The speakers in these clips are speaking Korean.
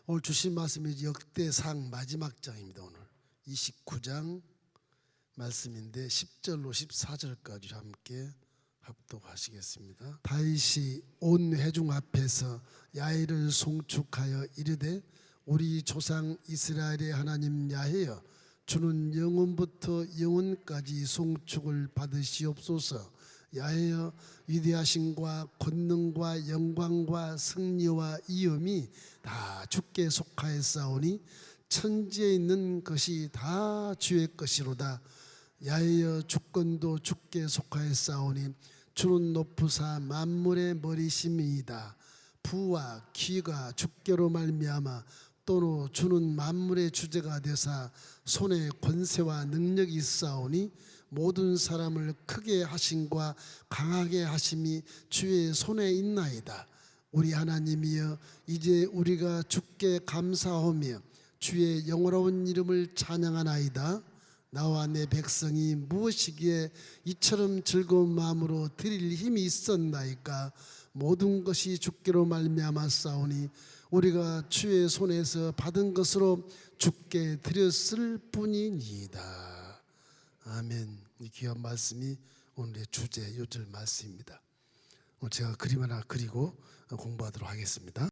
오늘 주신 말씀이 역대상 마지막 장입니다. 오늘 29장 말씀인데 10절로 14절까지 함께 합독하시겠습니다. 다윗이 온 회중 앞에서 야훼를 송축하여 이르되 우리 조상 이스라엘의 하나님 야훼여 주는 영원부터 영원까지 송축을 받으시옵소서. 야훼여 위대하심과 권능과 영광과 승리와 이음이 다 주께 속하였사오니 천지에 있는 것이 다 주의 것이로다. 야훼여 주권도 주께 속하였사오니 주는 높으사 만물의 머리심이이다. 부와 귀가 주께로 말미암아 또는 주는 만물의 주제가 되사 손에 권세와 능력이 있사오니 모든 사람을 크게 하심과 강하게 하심이 주의 손에 있나이다. 우리 하나님이여 이제 우리가 주께 감사하며 주의 영원한 이름을 찬양하나이다. 나와 내 백성이 무엇이기에 이처럼 즐거운 마음으로 드릴 힘이 있었나이까. 모든 것이 주께로 말미암았사오니 우리가 주의 손에서 받은 것으로 주께 드렸을 뿐이니이다. 아멘. 이 귀한 말씀이 오늘의 주제 요절 말씀입니다. 오늘 제가 그림 하나 그리고 공부하도록 하겠습니다.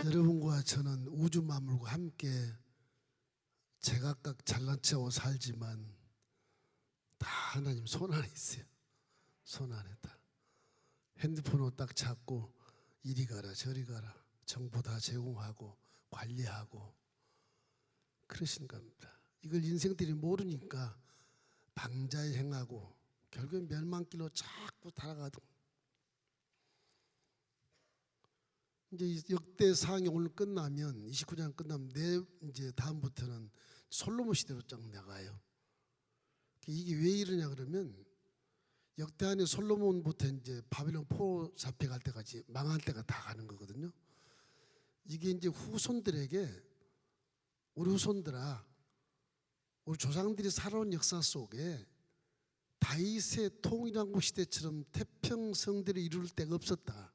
여러분과 저는 우주 만물과 함께 제각각 잘난 척하고 살지만 다 하나님 손 안에 있어요. 손 안에 다. 핸드폰으로 딱 찾고 이리 가라 저리 가라 정보 다 제공하고 관리하고 그러신 겁니다. 이걸 인생들이 모르니까 방자에 행하고 결국엔 멸망길로 자꾸 달아가던. 이제 역대상이 오늘 끝나면 29장 끝나면 이제 다음부터는 솔로몬 시대로 쫙 나가요. 이게 왜 이러냐 그러면 역대 안에 솔로몬부터 이제 바빌론 포로 잡혀갈 때까지 망할 때가 다 가는 거거든요. 이게 이제 후손들에게 우리 후손들아 우리 조상들이 살아온 역사 속에 다윗의 통일왕국 시대처럼 태평성대를 이룰 때가 없었다.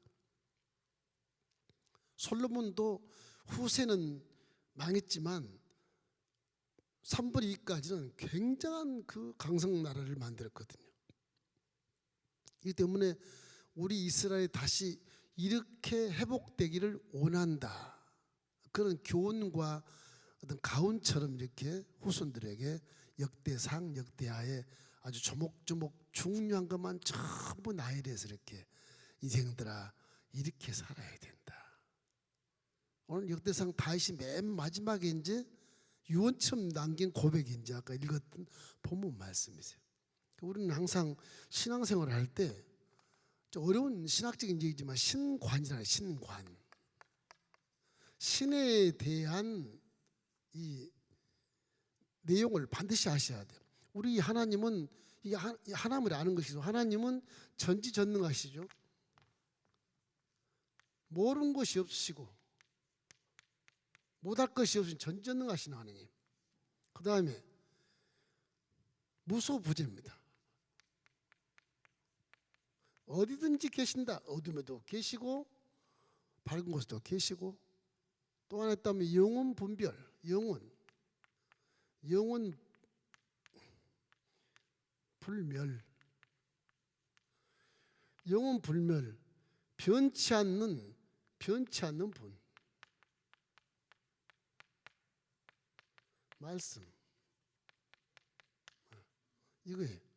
솔로몬도 후세는 망했지만 3분의 2까지는 굉장한 그 강성 나라를 만들었거든요. 이 때문에 우리 이스라엘이 다시 이렇게 회복되기를 원한다. 그런 교훈과 어떤 가훈처럼 이렇게 후손들에게 역대상, 역대하에 아주 조목조목 중요한 것만 전부 나열해서 이렇게 인생들아 이렇게 살아야 된다. 오늘 역대상 다윗이 맨 마지막에 이제 유언처럼 남긴 고백이 이제 아까 읽었던 본문 말씀이세요. 우리는 항상 신앙생활을 할 때 좀 어려운 신학적인 얘기지만 신관이잖아요. 신관. 신에 대한 이 내용을 반드시 아셔야 돼요. 우리 하나님은 이 하나님을 아는 것이죠. 하나님은 전지전능하시죠. 모르는 것이 없으시고 못할 것이 없으신 전지전능하신 하나님. 그 다음에 무소부재입니다. 어디든지 계신다. 어둠에도 계시고 밝은 곳에도 계시고, 또 하나 있다면 영혼 분별. 영혼 불멸. 영혼 불멸. 변치 않는 분. 말씀.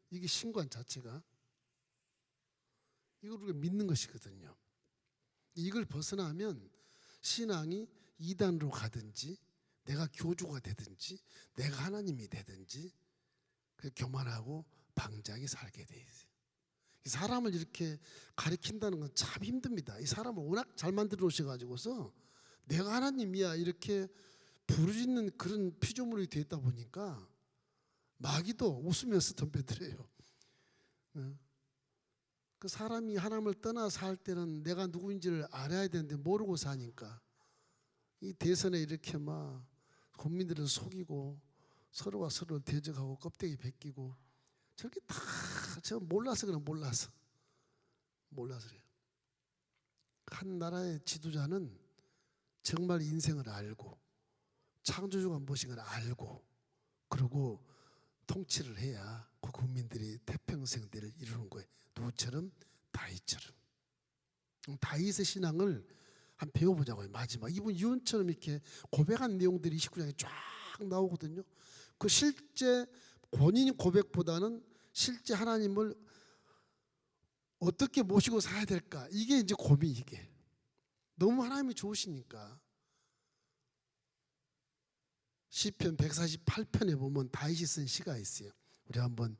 이게 신관 자체가, 이걸 우리가 믿는 것이거든요. 이걸 벗어나면 신앙이 이단으로 가든지, 내가 교주가 되든지, 내가 하나님이 되든지, 교만하고 방자하게 살게 돼 있어요. 이 사람을 이렇게 가리킨다는 건 참 힘듭니다. 이 사람을 워낙 잘 만들어 놓으셔가지고서 내가 하나님이야 이렇게 부르짖는 그런 피조물이 되어 있다 보니까 마귀도 웃으면서 덤벼들어요. 그 사람이 하나님을 떠나 살 때는 내가 누구인지를 알아야 되는데 모르고 사니까 이 대선에 이렇게 막 국민들을 속이고 서로가 서로를 대적하고 껍데기 벗기고, 저게 다 저 몰라서 그래. 몰라서 그래요. 한 나라의 지도자는 정말 인생을 알고 창조주가 무엇인가를 알고, 그리고 통치를 해야 그 국민들이 태평성대를 이루는 거예요. 누구처럼? 다윗처럼. 다윗의 신앙을 한번 배워보자고요. 마지막 이분 유언처럼 이렇게 고백한 내용들이 29장에 쫙 나오거든요. 그 실제 본인 고백보다는 실제 하나님을 어떻게 모시고 살아야 될까, 이게 이제 고민이, 이게 너무 하나님이 좋으시니까. 시편 148편에 보면 다윗이 쓴 시가 있어요. 우리 한번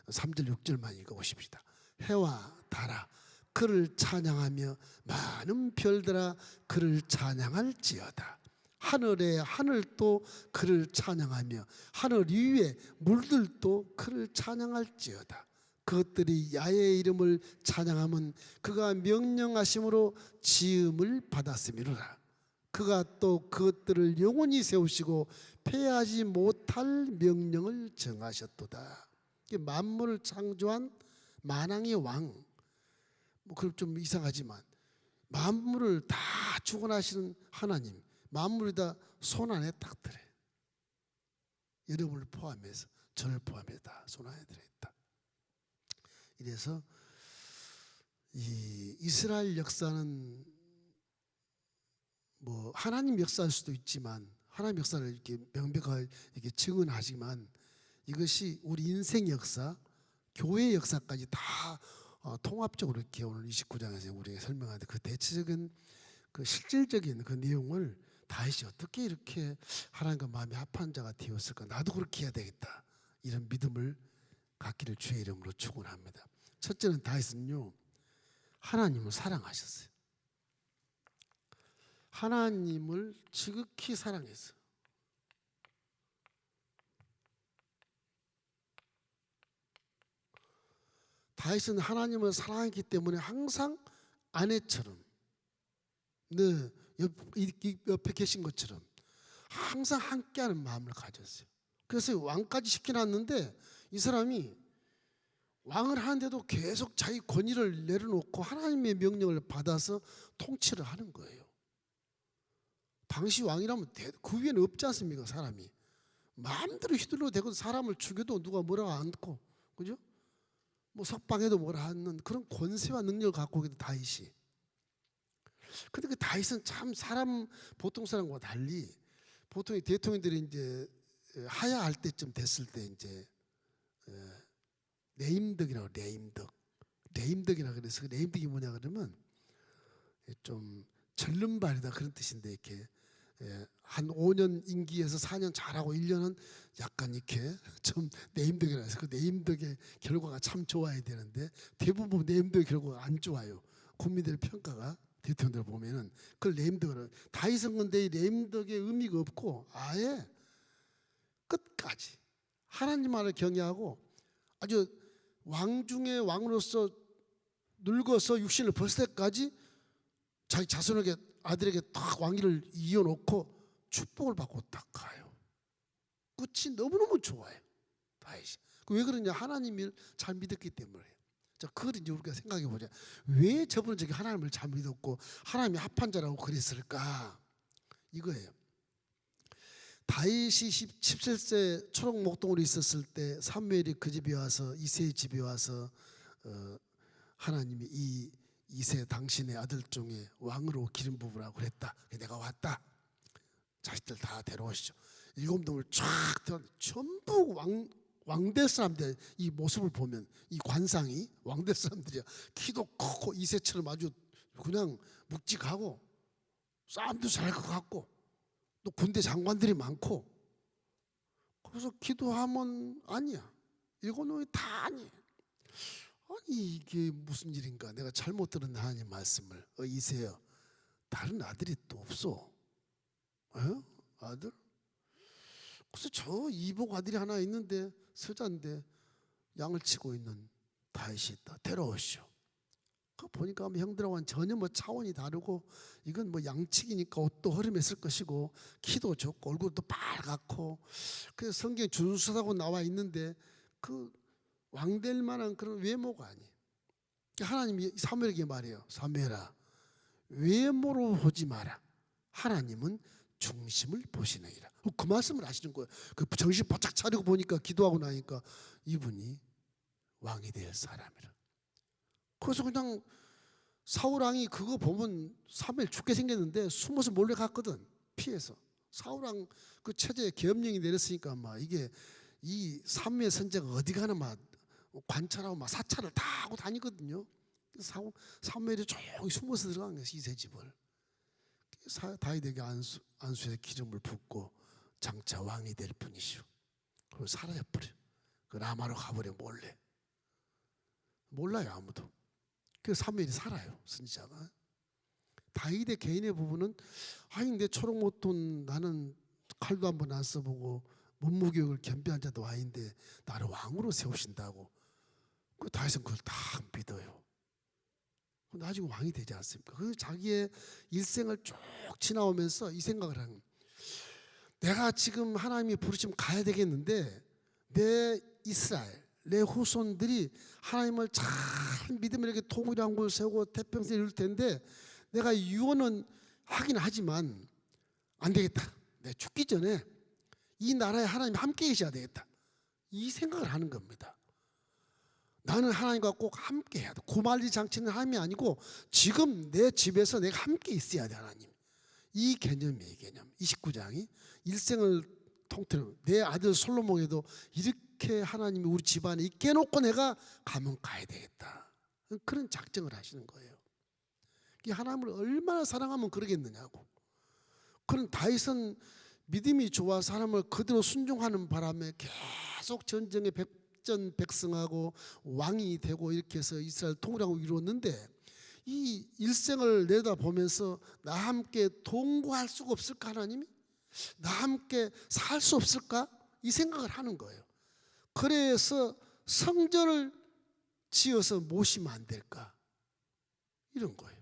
3절 6절만 읽어보십시다. 해와 달아 그를 찬양하며 많은 별들아 그를 찬양할지어다. 하늘의 하늘도 그를 찬양하며 하늘 위에 물들도 그를 찬양할지어다. 그것들이 야훼의 이름을 찬양하면 그가 명령하심으로 지음을 받았음이로라. 그가 또 그것들을 영원히 세우시고 패하지 못할 명령을 정하셨도다. 만물을 창조한 만왕의 왕, 뭐 그럼 좀 이상하지만 만물을 다 주관하시는 하나님, 만물이 다 손안에 딱 들어요. 여러분을 포함해서, 저를 포함해서 다 손안에 들어있다. 이래서 이 이스라엘 역사는 뭐 하나님 역사일 수도 있지만, 하나님 역사를 이렇게 명백하게 이렇게 증언하지만, 이것이 우리 인생 역사, 교회 역사까지 다 통합적으로 이렇게 오늘 29장에서 우리가 설명하는데, 그 대체적인 그 실질적인 그 내용을 다윗이 어떻게 이렇게 하나님과 마음이 합한 자가 되었을까, 나도 그렇게 해야 되겠다, 이런 믿음을 갖기를 주의 이름으로 축원합니다. 첫째는 다윗은요, 하나님을 사랑하셨어요. 하나님을 지극히 사랑했어요. 다윗은 하나님을 사랑했기 때문에 항상 아내처럼, 옆에 계신 것처럼 항상 함께하는 마음을 가졌어요. 그래서 왕까지 시켜놨는데 이 사람이 왕을 하는데도 계속 자기 권위를 내려놓고 하나님의 명령을 받아서 통치를 하는 거예요. 당시 왕이라면 그 위에는 없지 않습니까? 사람이 마음대로 휘둘러 대고 사람을 죽여도 누가 뭐라고 않고, 그죠? 뭐 석방해도 뭐라 하는 그런 권세와 능력을 갖고 있는 다윗이. 근데 그 다윗은 참 보통 사람과 달리, 보통 대통령들이 이제 하야할 때쯤 됐을 때 이제 레임덕이라고, 레임덕이라 그래서 그 레임덕이 뭐냐 그러면 좀 절름발이다 그런 뜻인데, 이렇게 한 5년 임기에서 4년 잘하고 1년은 약간 이렇게 좀 네임덕이라 해서 그 네임덕의 결과가 참 좋아야 되는데 대부분 네임덕의 결과가 안 좋아요. 국민들의 평가가, 대통령들 보면은 그걸 네임덕을, 다윗은 근데 이 네임덕의 의미가 없고 아예 끝까지 하나님만을 경외하고 아주 왕 중의 왕으로서 늙어서 육신을 벗을 때까지 자기 자손에게, 아들에게 딱 왕위를 이어놓고 축복을 받고 딱 가요. 끝이 너무너무 좋아요. 다윗이. 왜 그러냐? 하나님을 잘 믿었기 때문에. 자, 그걸 이제 우리가 생각해 보자. 왜 저분은 저기 하나님을 잘 믿었고 하나님이 합한 자라고 그랬을까? 이거예요. 다윗이 17세 초록 목동으로 있었을 때 사무엘이 그 집에 와서 이새의 집에 와서 하나님이 이 이새 당신의 아들 중에 왕으로 기름 부으라고 그랬다. 내가 왔다. 자식들 다 데려오시죠. 7놈을 쫙 전부 왕될 사람들, 이 모습을 보면 이 관상이 왕될 사람들이야. 키도 크고 이새처럼 아주 그냥 묵직하고 싸움도 잘할 것 같고 또 군대 장관들이 많고. 그래서 기도하면 아니야. 7놈이 다 아니야. 아니 이게 무슨 일인가? 내가 잘못 들은 하나님 말씀을. 이새야, 다른 아들이 또 없어. 아들? 그래서 저 이복 아들이 하나 있는데 서자인데 양을 치고 있는 다윗이 있다. 데려오시오. 그 보니까 형들하고는 전혀 뭐 차원이 다르고, 이건 뭐 양치기니까 옷도 허름했을 것이고 키도 좋고 얼굴도 빨갛고, 그 성경 준수하고 나와 있는데 그 왕될 만한 그런 외모가 아니에요. 하나님이 사무엘에게 말해요. 사무엘아, 외모로 보지 마라. 하나님은 중심을 보시느니라. 그 말씀을 하시는 거예요. 그 정신 바짝 차리고 보니까, 기도하고 나니까 이분이 왕이 될 사람이라. 그래서 그냥 사울왕이 그거 보면 사무엘 죽게 생겼는데 숨어서 몰래 갔거든. 피해서. 사울왕 그 체제에 계엄령이 내렸으니까 막 이게 이 사무엘 선지자가 어디 가나 막 관찰하고 막 사찰을 다 하고 다니거든요. 사무엘이 조용히 숨어서 들어간 거예요. 이새 집을. 다윗에게 안수에 기름을 붓고 장차 왕이 될 뿐이시오. 그리고 사라져버려. 그 라마로 가버려. 몰라요 아무도. 그래서 사무엘이 살아요, 선지자가. 다윗의 개인의 부분은 아니 내 초록못돈 나는 칼도 한번 안 써보고 문무교육을 겸비한 자도 아닌데 나를 왕으로 세우신다고. 그 다윗은 그걸 다 믿어요. 나중에 왕이 되지 않습니까? 그 자기의 일생을 쭉 지나오면서 이 생각을 하는 거예요. 내가 지금 하나님이 부르시면 가야 되겠는데 내 이스라엘, 내 후손들이 하나님을 잘 믿으면 이렇게 통일왕국을 세우고 태평성을 이룰 텐데 내가 유언은 하긴 하지만 안 되겠다. 내가 죽기 전에 이 나라에 하나님이 함께 계셔야 되겠다. 이 생각을 하는 겁니다. 나는 하나님과 꼭 함께 해야 돼. 고말리 장치는 하나님이 아니고 지금 내 집에서 내가 함께 있어야 돼, 하나님. 이 개념이에요, 이 개념. 29장이 일생을 통틀어 내 아들 솔로몬에도 이렇게 하나님이 우리 집안에 있게 해놓고 내가 가면 가야 되겠다. 그런 작정을 하시는 거예요. 이 하나님을 얼마나 사랑하면 그러겠느냐고. 그런 다윗은 믿음이 좋아서 하나님을 그대로 순종하는 바람에 계속 전쟁에 백전백승하고 왕이 되고 이렇게 해서 이스라엘 통일하고 이루었는데, 이 일생을 내다보면서 나 함께 동거할 수가 없을까? 하나님이 나 함께 살 수 없을까? 이 생각을 하는 거예요. 그래서 성전을 지어서 모시면 안 될까? 이런 거예요.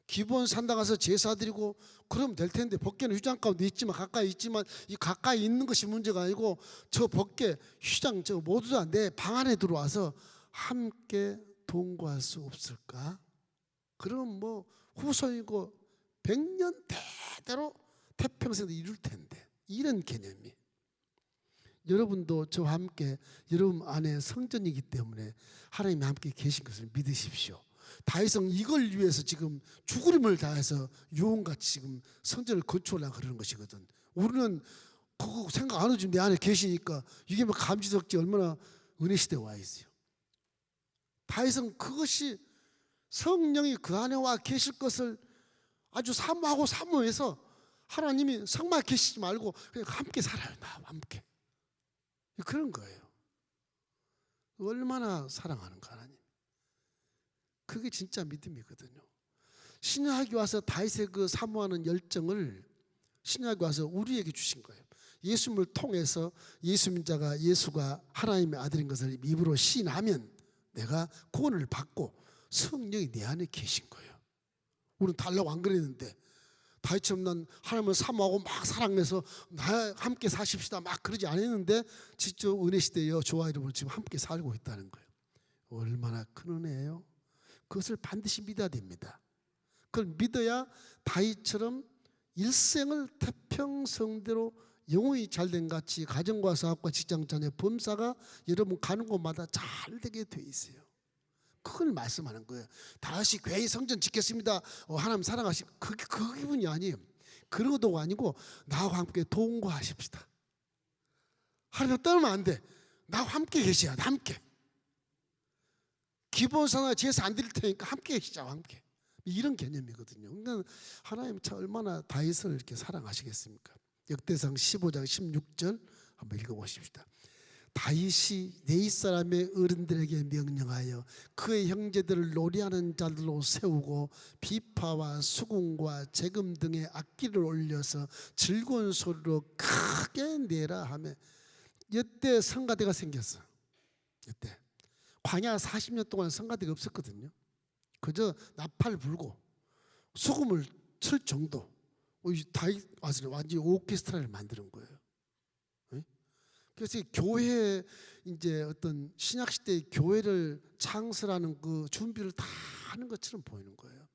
기본 산당 가서 제사 드리고 그러면 될 텐데, 법궤는 휘장 가운데 있지만 가까이 있지만 이 가까이 있는 것이 문제가 아니고 저 법궤 휘장 저 모두 다 내 방 안에 들어와서 함께 동거할 수 없을까? 그럼 뭐 후손이고 100년 대대로 태평성을 이룰 텐데, 이런 개념이. 여러분도 저와 함께 여러분 안에 성전이기 때문에 하나님이 함께 계신 것을 믿으십시오. 다윗은 이걸 위해서 지금 죽을 힘을 다해서 유언같이 지금 성전을 건축하려고 그러는 것이거든. 우리는 그거 생각 안 하지. 내 안에 계시니까 이게 뭐 감지덕지 얼마나 은혜 시대에 와 있어요. 다윗은 그것이 성령이 그 안에 와 계실 것을 아주 사모하고 사모해서 하나님이 성만 계시지 말고 그냥 함께 살아요. 나와 함께. 그런 거예요. 얼마나 사랑하는가 하나님. 그게 진짜 믿음이거든요. 신약에 와서 다윗의 그 사모하는 열정을 신약에 와서 우리에게 주신 거예요. 예수님을 통해서 예수 자가 예수가 하나님의 아들인 것을 입으로 시인하면 내가 구원을 받고 성령이 내 안에 계신 거예요. 우리는 달라고 안 그랬는데 다윗처럼 난 하나님을 사모하고 막 사랑해서 함께 사십시다 막 그러지 않았는데 진짜 은혜 시대에 여호와 이름으로 지금 함께 살고 있다는 거예요. 얼마나 큰 은혜예요. 그것을 반드시 믿어야 됩니다. 그걸 믿어야 다윗처럼 일생을 태평성대로 영혼이 잘된 같이 가정과 사업과 직장 자녀 범사가 여러분 가는 곳마다 잘 되게 돼 있어요. 그걸 말씀하는 거예요. 다시 괜히 성전 짓겠습니다. 하나님 사랑하시 그 기분이 아니에요. 그런 것도 아니고 나와 함께 동거하십시다. 하나님 떠나면 안 돼. 나와 함께 계셔야 돼. 함께. 기본상으로 제사 안 드릴 테니까 함께 계시자. 함께. 이런 개념이거든요. 그러니까 하나님 참 얼마나 다윗을 이렇게 사랑하시겠습니까? 역대상 15장 16절 한번 읽어보십시다. 다윗이 네 사람의 어른들에게 명령하여 그의 형제들을 노래하는 자들로 세우고 비파와 수궁과 재금 등의 악기를 올려서 즐거운 소리로 크게 내라 하며 이때 성가대가 생겼어. 이때 광야 40년 동안 성가대가 없었거든요. 그저 나팔 불고 수금을 칠 정도. 다윗 와서 완전히 오케스트라를 만드는 거예요. 그래서 교회 이제 어떤 신약 시대의 교회를 창설하는 그 준비를 다 하는 것처럼 보이는 거예요.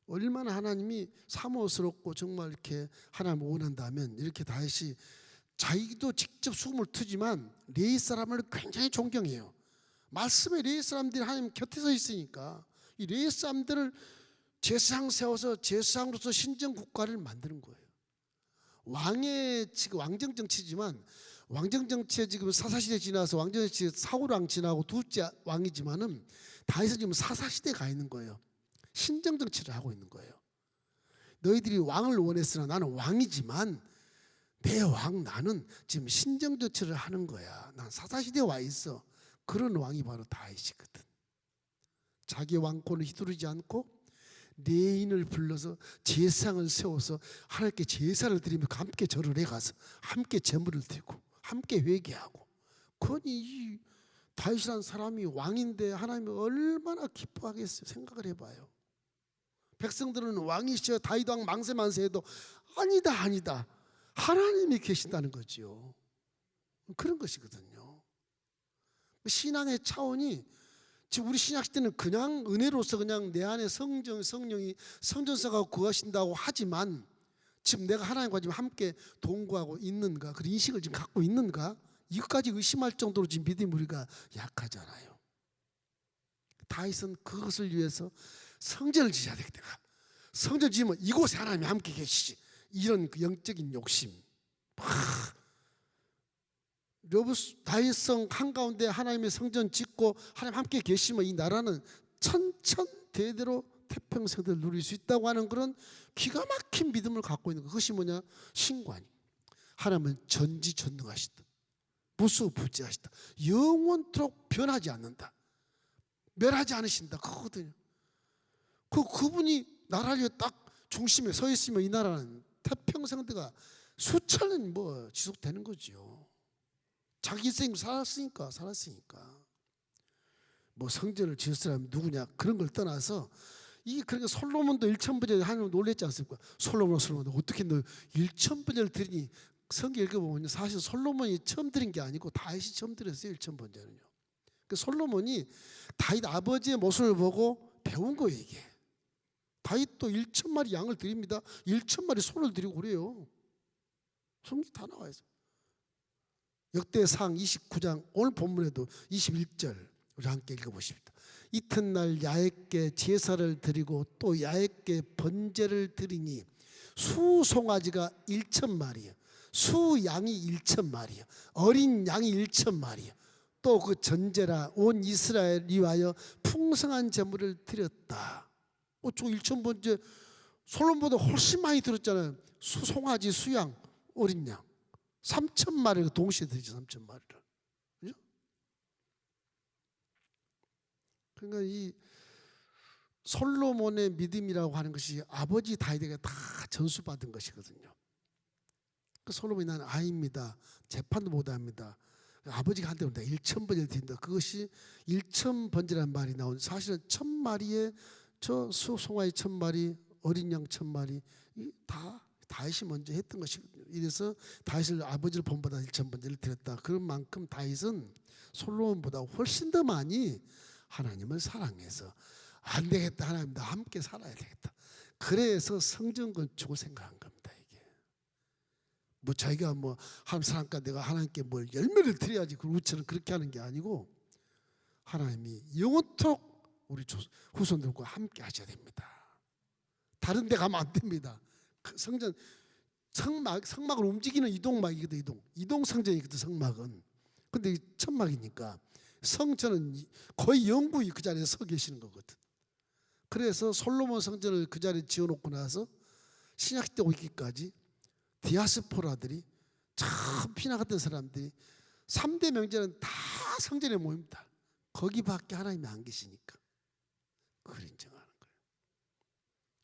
얼마나 하나님이 사모스럽고 정말 이렇게 하나님을 원한다면 이렇게 다윗이 자기도 직접 수금을 트지만 레위 사람을 굉장히 존경해요. 말씀에 레위 사람들이 하나님 곁에 서 있으니까 이 레위 사람들을 제사장 세워서 제사장으로서 신정 국가를 만드는 거예요. 왕의 지금 왕정 정치지만 왕정 정치에 지금 사사시대 지나서 왕정 정치 사울왕 지나고 둘째 왕이지만은 다윗은 지금 사사시대에 가 있는 거예요. 신정 정치를 하고 있는 거예요. 너희들이 왕을 원했으나 나는 왕이지만 내 왕 나는 지금 신정 정치를 하는 거야. 난 사사시대에 와 있어. 그런 왕이 바로 다윗이거든. 자기 왕권을 휘두르지 않고 레인을 불러서 제사장을 세워서 하나님께 제사를 드리며 함께 절을 해가서 함께 제물을 드리고 함께 회개하고. 그건 이 다윗이라는 사람이 왕인데 하나님이 얼마나 기뻐하겠어요. 생각을 해봐요. 백성들은 왕이시여 다윗 왕 만세 해도 아니다 하나님이 계신다는 거지요. 그런 것이거든요. 신앙의 차원이 지금 우리 신약 시대는 그냥 은혜로서 그냥 내 안에 성령이 성전사가 구하신다고 하지만 지금 내가 하나님과 지금 함께 동거하고 있는가, 그런 인식을 지금 갖고 있는가, 이것까지 의심할 정도로 지금 믿음이 우리가 약하잖아요. 다윗은 그것을 위해서 성전을 지어야 되겠다. 성전 지으면 이곳에 하나님이 함께 계시지. 이런 그 영적인 욕심. 다윗성 한가운데 하나님의 성전 짓고 하나님 함께 계시면 이 나라는 천천대대로 태평성대를 누릴 수 있다고 하는 그런 기가 막힌 믿음을 갖고 있는 것. 그것이 뭐냐? 신관이. 하나님은 전지전능하시다. 무소부지하시다. 영원토록 변하지 않는다. 멸하지 않으신다. 그거거든요. 그분이 나라를 위해 딱 중심에 서 있으면 이 나라는 태평성대가 수천 년 지속되는 거죠. 자기 인생 살았으니까. 성전을 지을 사람이 누구냐 그런 걸 떠나서 그러니까 솔로몬도 1000번째 하나님 놀랬지 않습니까? 솔로몬도 어떻게 너 1000번째를 드리니. 성경 읽어보면 사실 솔로몬이 처음 드린 게 아니고 다윗이 처음 드렸어요. 1000번째는요. 그 솔로몬이 다윗 아버지의 모습을 보고 배운 거예요. 이게 다윗도 1000마리 양을 드립니다. 1000마리 소를 드리고 그래요. 성경 다 나와 있어요. 역대상 29장 오늘 본문에도 21절 우리 함께 읽어보십시다. 이튿날 야훼께 제사를 드리고 또 야훼께 번제를 드리니 수송아지가 1000마리요 수양이 1000마리요 어린 양이 1000마리요 또 그 전제라 온 이스라엘 위하여 풍성한 제물을 드렸다. 저 1000번째 솔로몬보다 훨씬 많이 들었잖아요. 수송아지 수양 어린 양 3000마리를 동시에 드리죠. 3000마리를. 그죠? 그러니까 이 솔로몬의 믿음이라고 하는 것이 아버지 다윗에게 다 전수받은 것이거든요. 그 솔로몬이 나는 아입니다. 재판도 못합니다. 아버지가 한대로 1000번째를 드린다. 그것이 1000번째라는 말이 나오는 사실은 1000마리의 저 수송아지 1000마리 어린 양 1000마리 다 다윗이 먼저 했던 것이거든요. 이래서 다윗을 아버지를 본보다 1000번째를 드렸다. 그런 만큼 다윗은 솔로몬보다 훨씬 더 많이 하나님을 사랑해서 안 되겠다, 하나님 나 함께 살아야 되겠다. 그래서 성전 건축을 생각한 겁니다. 이게 뭐 자기가 뭐 하나님 사랑과 내가 하나님께 뭘 열매를 드려야지 우리처럼 그렇게 하는 게 아니고 하나님이 영원토록 우리 후손들과 함께 하셔야 됩니다. 다른 데 가면 안 됩니다. 그 성전 성막을 움직이는 이동막이거든. 이동 성전이거든 성막은. 근데 천막이니까 성전은 거의 영구히 그 자리에 서 계시는 거거든. 그래서 솔로몬 성전을 그 자리에 지어놓고 나서 신약시대 오기까지 디아스포라들이 참 피나갔던 사람들이 3대 명절은 다 성전에 모입니다. 거기밖에 하나님이 안 계시니까 그걸 인정하는 거예요.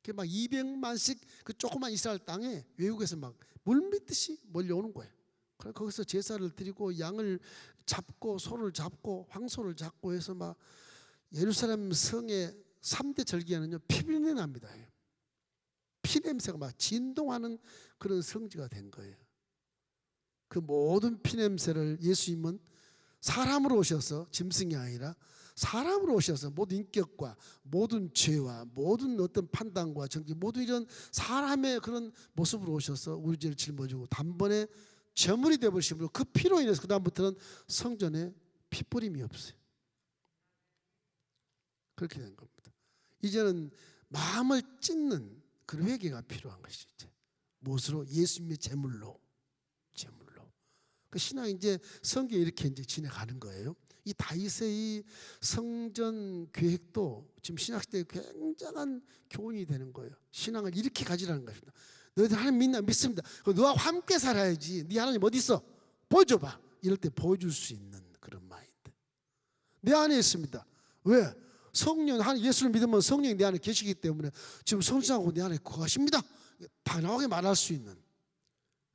그게 막 200만씩 그 조그만 이스라엘 땅에 외국에서 막 물밀듯이 몰려오는 거예요. 그래서 거기서 제사를 드리고 양을 잡고 소를 잡고 황소를 잡고 해서 막 예루살렘 성의 3대 절기에는요 피비린내 납니다. 피냄새가 막 진동하는 그런 성지가 된 거예요. 그 모든 피냄새를 예수님은 사람으로 오셔서 짐승이 아니라 사람으로 오셔서 모든 인격과 모든 죄와 모든 어떤 판단과 정기 모든 이런 사람의 그런 모습으로 오셔서 우리 죄를 짊어지고 단번에 제물이 되어버리심으로 그 피로 인해서 그 다음부터는 성전에 피뿌림이 없어요. 그렇게 된 겁니다. 이제는 마음을 찢는 그런 회개가 필요한 것이죠. 무엇으로? 예수님의 제물로. 그 신앙이 이제 성경에 이렇게 이제 지내가는 거예요. 이 다윗의 이 성전 계획도 지금 신학시대에 굉장한 교훈이 되는 거예요. 신앙을 이렇게 가지라는 것입니다. 너희들 하나님 믿나? 믿습니다. 너와 함께 살아야지. 네 하나님 어디 있어? 보여줘봐. 이럴 때 보여줄 수 있는 그런 마인드. 내 안에 있습니다. 왜? 성령, 예수를 믿으면 성령이 내 안에 계시기 때문에 지금 성령하고 내 안에 거하십니다. 단호하게 말할 수 있는.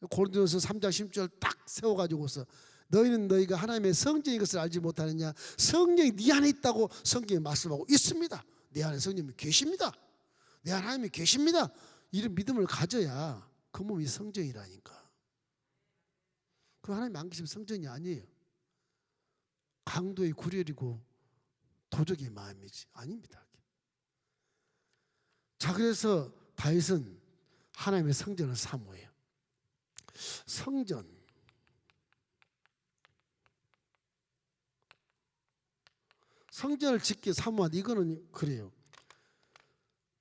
고린도전서 3장 10절 딱 세워가지고서 너희는 너희가 하나님의 성전인 것을 알지 못하느냐. 성령이 네 안에 있다고 성경에 말씀하고 있습니다. 내 안에 성령이 계십니다. 내 안에 하나님이 계십니다. 이런 믿음을 가져야 그 몸이 성전이라니까. 그 하나님이 안 계시면 성전이 아니에요. 강도의 구렬이고 도적의 마음이지. 아닙니다. 자, 그래서 다윗은 하나님의 성전을 사모해요. 성전을 짓기 사모하다. 이거는 그래요.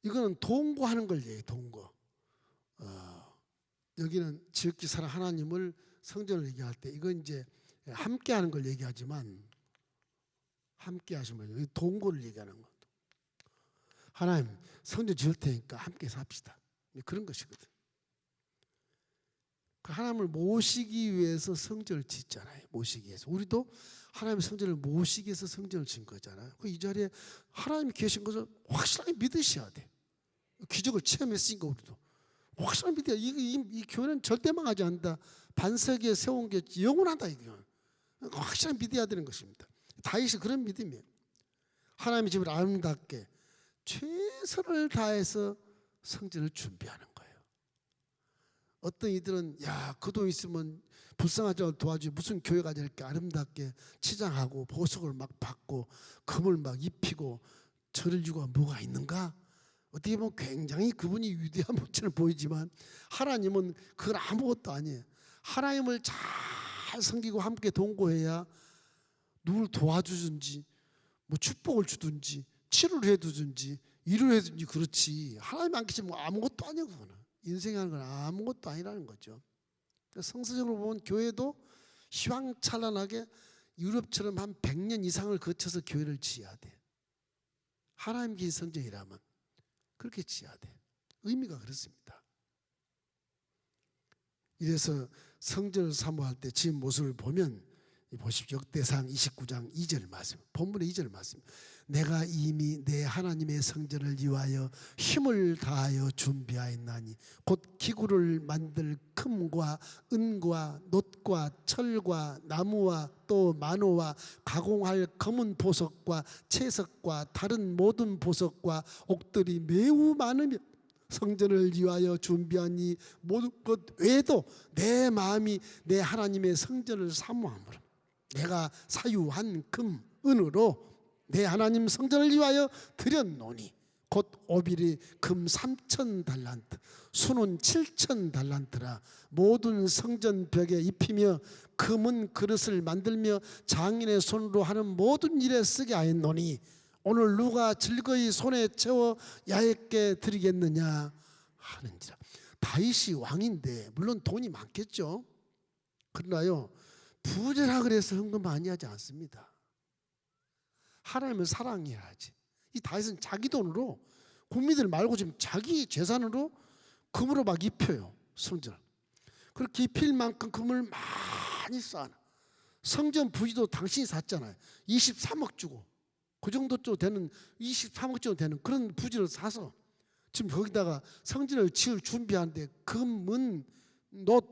이거는 동거하는 걸 얘기해요. 동거. 여기는 지극히 사랑 하나님을 성전을 얘기할 때 이건 이제 함께하는 걸 얘기하지만 함께 하시면 동거를 얘기하는 것. 하나님 성전 지을 테니까 함께 삽시다. 그런 것이거든. 하나님을 모시기 위해서 성전을 짓잖아요. 모시기 위해서. 우리도 하나님의 성전을 모시기 위해서 성전을 짓는 거잖아요. 이 자리에 하나님이 계신 것을 확실하게 믿으셔야 돼. 기적을 체험했으니까 우리도 확실하게 믿어야 돼. 이 교회는 절대 망하지 않는다. 반세기에 세운 게 영원하다. 이건 확실하게 믿어야 되는 것입니다. 다윗이 그런 믿음이에요. 하나님의 집을 아름답게 최선을 다해서 성전을 준비하는 거예요. 어떤 이들은 야, 그 돈 있으면 불쌍한 자를 도와주지 무슨 교회가 이렇게 아름답게 치장하고 보석을 막 받고 금을 막 입히고 절을 주고 뭐가 있는가? 어떻게 보면 굉장히 그분이 위대한 모습을 보이지만 하나님은 그건 아무것도 아니에요. 하나님을 잘 섬기고 함께 동거해야 누굴 도와주든지 뭐 축복을 주든지 치료를 해주든지 일을 해주든지 그렇지. 하나님 안 계시면 아무것도 아니에요. 그거는. 인생이 하는 건 아무것도 아니라는 거죠. 성서적으로 보면 교회도 휘황찬란하게 유럽처럼 한 100년 이상을 거쳐서 교회를 지어야 돼. 하나님 계신 성전이라면 그렇게 지어야 돼. 의미가 그렇습니다. 이래서 성전을 사모할 때 지은 모습을 보면 보십시오. 역대상 29장 2절 말씀, 본문의 2절 말씀. 내가 이미 내 하나님의 성전을 위하여 힘을 다하여 준비하였나니 곧 기구를 만들 금과 은과 놋과 철과 나무와 또 만호와 가공할 검은 보석과 채석과 다른 모든 보석과 옥들이 매우 많으며 성전을 위하여 준비한 이 모든 것 외에도 내 마음이 내 하나님의 성전을 사모함으로 내가 사유한 금 은으로 내 하나님 성전을 위하여 드렸노니 곧 오빌이 금 3,000달란트 수는 7,000달란트라. 모든 성전 벽에 입히며 금은 그릇을 만들며 장인의 손으로 하는 모든 일에 쓰게 하였노니 오늘 누가 즐거이 손에 채워 야훼께 드리겠느냐 하는지라. 다윗이 왕인데 물론 돈이 많겠죠. 그러나요 부자라 그래서 헌금 많이 하지 않습니다. 하나님을 사랑해야지. 이 다윗은 자기 돈으로 국민들 말고 지금 자기 재산으로 금으로 막 입혀요 성전. 그렇게 입힐 만큼 금을 많이 쌓아. 성전 부지도 당신이 샀잖아요. 23억 주고 그 정도 되는 23억 정도 되는 그런 부지를 사서 지금 거기다가 성전을 지을 준비하는데 금은 놋,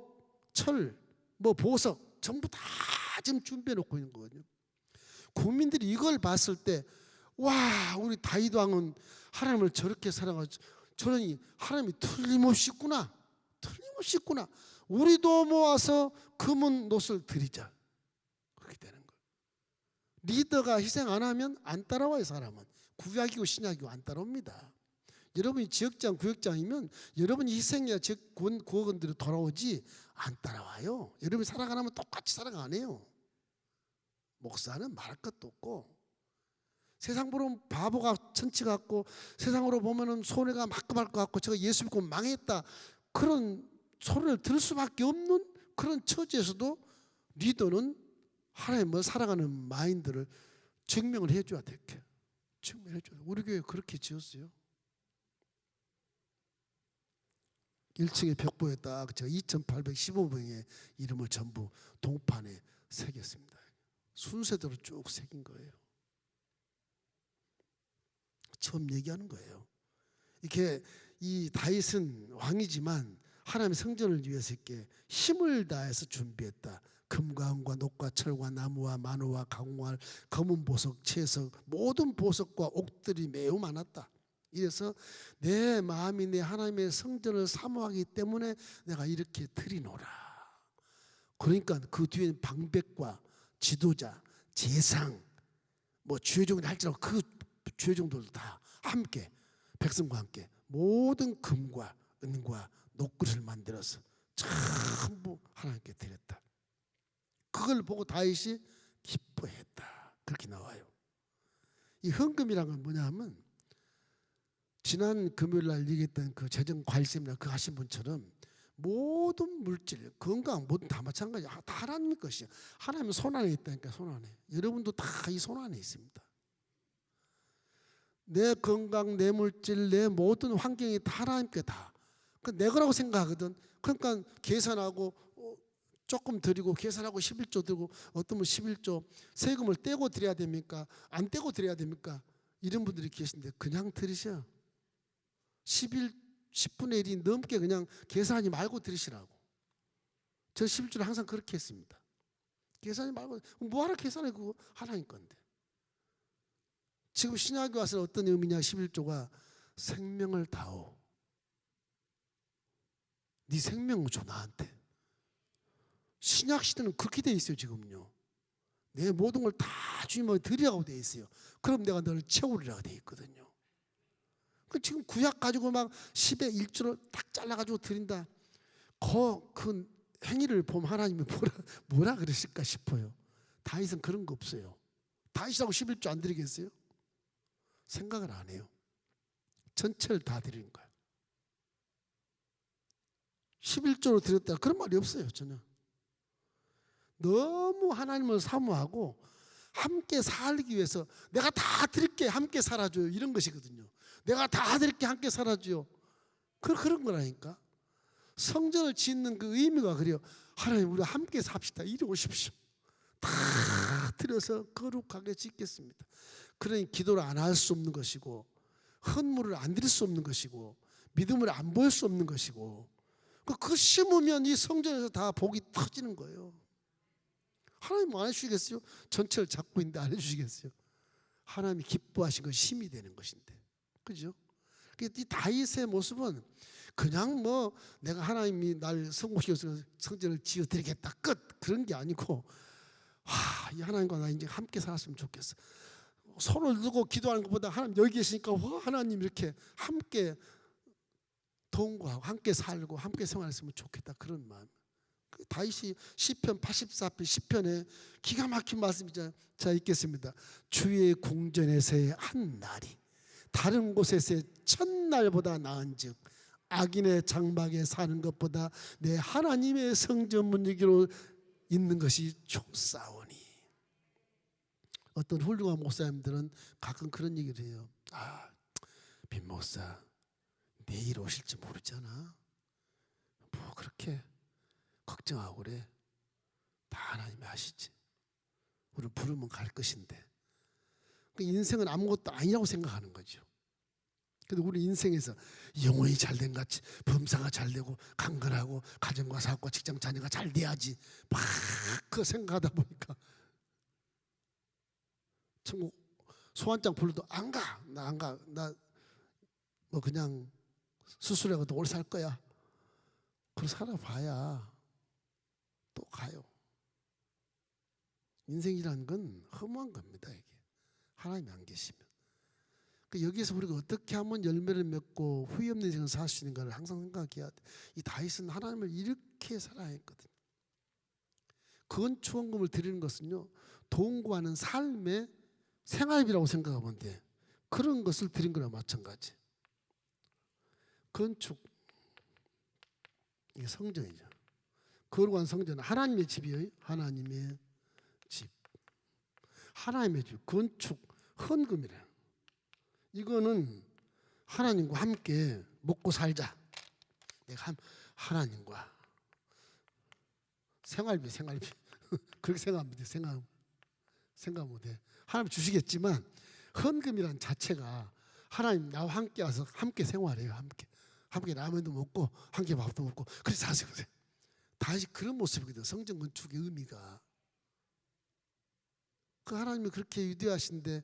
철, 뭐 보석 전부 다 지금 준비해 놓고 있는 거거든요. 국민들이 이걸 봤을 때 와, 우리 다윗 왕은 하나님을 저렇게 사랑하지, 저러니 하나님이 틀림없이 있구나, 틀림없이 있구나. 우리도 모아서 금은 놋을 드리자. 그렇게 되는 거예요. 리더가 희생 안 하면 안 따라와요. 사람은 구약이고 신약이고 안 따라옵니다. 여러분이 지역장 구역장이면 여러분이 희생해야 지역 구역원들이 돌아오지 안 따라와요. 여러분이 사랑 안 하면 똑같이 사랑 안 해요. 목사는 말할 것도 없고 세상 보면 바보가 천치 같고 세상으로 보면은 손해가 막급할 것 같고 제가 예수 믿고 망했다 그런 소리를 들을 수밖에 없는 그런 처지에서도 리더는 하나님을 사랑하는 마인드를 증명을 해줘야 돼. 증명해줘야 돼. 우리 교회 그렇게 지었어요. 1층의 벽보에 딱 제가 2815명의 이름을 전부 동판에 새겼습니다. 순서대로 쭉 새긴 거예요. 처음 얘기하는 거예요. 이렇게 이 다윗은 왕이지만 하나님의 성전을 위해서 이렇게 힘을 다해서 준비했다. 금과 은과 녹과 철과 나무와 만호와 강공할 검은 보석, 채석 모든 보석과 옥들이 매우 많았다. 이래서 내 마음이 내 하나님의 성전을 사모하기 때문에 내가 이렇게 드리노라. 그러니까 그 뒤에는 방백과 지도자, 재상, 뭐 주요종들 할지라도 그 주요종들도 다 함께 백성과 함께 모든 금과 은과 녹그릇을 만들어서 전부 하나님께 드렸다. 그걸 보고 다윗이 기뻐했다. 그렇게 나와요. 이 헌금이라는 건 뭐냐면 지난 금요일 날 얘기했던 그 재정관리세미나 그 하신 분처럼 모든 물질, 건강 모든 다 마찬가지야. 다 하나님 것이야. 하나님은 손 안에 있다니까. 손 안에. 여러분도 다 이 손 안에 있습니다. 내 건강, 내 물질, 내 모든 환경이 다 하나님께 다. 내 거라고 생각하거든. 그러니까 계산하고 조금 드리고 계산하고 11조 드리고 어떤 분 11조 세금을 떼고 드려야 됩니까? 안 떼고 드려야 됩니까? 이런 분들이 계신데 그냥 드리셔. 10분의 1이 넘게 그냥 계산하지 말고 드리시라고. 저 11조를 항상 그렇게 했습니다. 계산하지 말고 뭐하러 계산해. 그거 하나님 건데. 지금 신약에 와서 어떤 의미냐. 11조가 생명을 다오. 네 생명을 줘 나한테. 신약 시대는 그렇게 돼 있어요. 지금요. 내 모든 걸 다 주님께 드리라고 돼 있어요. 그럼 내가 너를 채우리라고 돼 있거든요. 지금 구약 가지고 막 10의 1조를 딱 잘라가지고 드린다. 그 행위를 보면 하나님이 뭐라 그러실까 싶어요. 다윗은 그런 거 없어요. 다윗하고 11조 안 드리겠어요? 생각을 안 해요. 전체를 다 드리는 거예요. 11조로 드렸다 그런 말이 없어요. 전혀. 너무 하나님을 사모하고 함께 살기 위해서 내가 다 드릴게 함께 살아줘요. 이런 것이거든요. 내가 다 드릴게 함께 살아줘요. 그런 거라니까. 성전을 짓는 그 의미가 그래요. 하나님 우리 함께 삽시다. 이리 오십시오. 다 드려서 거룩하게 짓겠습니다. 그러니 기도를 안 할 수 없는 것이고 헌물을 안 드릴 수 없는 것이고 믿음을 안 보일 수 없는 것이고 그 심으면 이 성전에서 다 복이 터지는 거예요. 하나님 안 해주시겠어요? 전체를 잡고 있는데 안 해주시겠어요? 하나님이 기뻐하신 것이 힘이 되는 것인데. 그죠? 이 다윗의 모습은 그냥 뭐 내가 하나님이 날 성공시켜서 성전을 지어드리겠다 끝 그런 게 아니고, 이 하나님과 나 이제 함께 살았으면 좋겠어. 손을 들고 기도하는 것보다 하나님 여기 계시니까 하나님 이렇게 함께 동거하고 함께 살고 함께 생활했으면 좋겠다 그런 마음. 다윗이 시편 84편 10편에 기가 막힌 말씀이죠. 자, 읽겠습니다. 주의 궁전에서의 한 날이 다른 곳에서의 첫날보다 나은즉 악인의 장막에 사는 것보다 내 하나님의 성전 문지기로 있는 것이 좋사오니. 어떤 훌륭한 목사님들은 가끔 그런 얘기를 해요. 빈 목사 내일 오실지 모르잖아. 뭐 그렇게 걱정하고 그래. 다 하나님이 아시지. 우리 부르면 갈 것인데. 그 인생은 아무것도 아니라고 생각하는 거죠. 근데 우리 인생에서 영혼이 잘된 같이 범사가 잘되고 강건하고 가정과 사업과 직장 자녀가 잘 돼야지 막 그 생각하다 보니까 천국 소환장 불러도 안 가. 나 안 가. 나 뭐 그냥 수술하고도 오래 살 거야. 그걸 살아봐야 또 가요. 인생이라는 건 허무한 겁니다. 이게 하나님이 안 계시면. 여기서 우리가 어떻게 하면 열매를 맺고 후회 없는 인생을 살 수 있는가를 항상 생각해야 돼. 이 다윗은 하나님을 이렇게 사랑했거든. 건축원금을 드리는 것은요, 동거하는 삶의 생활비라고 생각하면 돼. 그런 것을 드린 거나 마찬가지. 건축, 이게 성전이죠. 거룩한 성전은 하나님의 집이에요. 하나님의 집. 하나님의 집. 건축, 헌금이래요. 이거는 하나님과 함께 먹고 살자. 내가 하나님과 생활비 그렇게 생각하면 돼. 생각하면 돼. 하나님 주시겠지만 헌금이란 자체가 하나님 나와 함께 와서 함께 생활해요. 함께 라면도 먹고 함께 밥도 먹고 그래서 사세요. 다시 그런 모습이거든. 성전 건축의 의미가. 그 하나님이 그렇게 위대하신데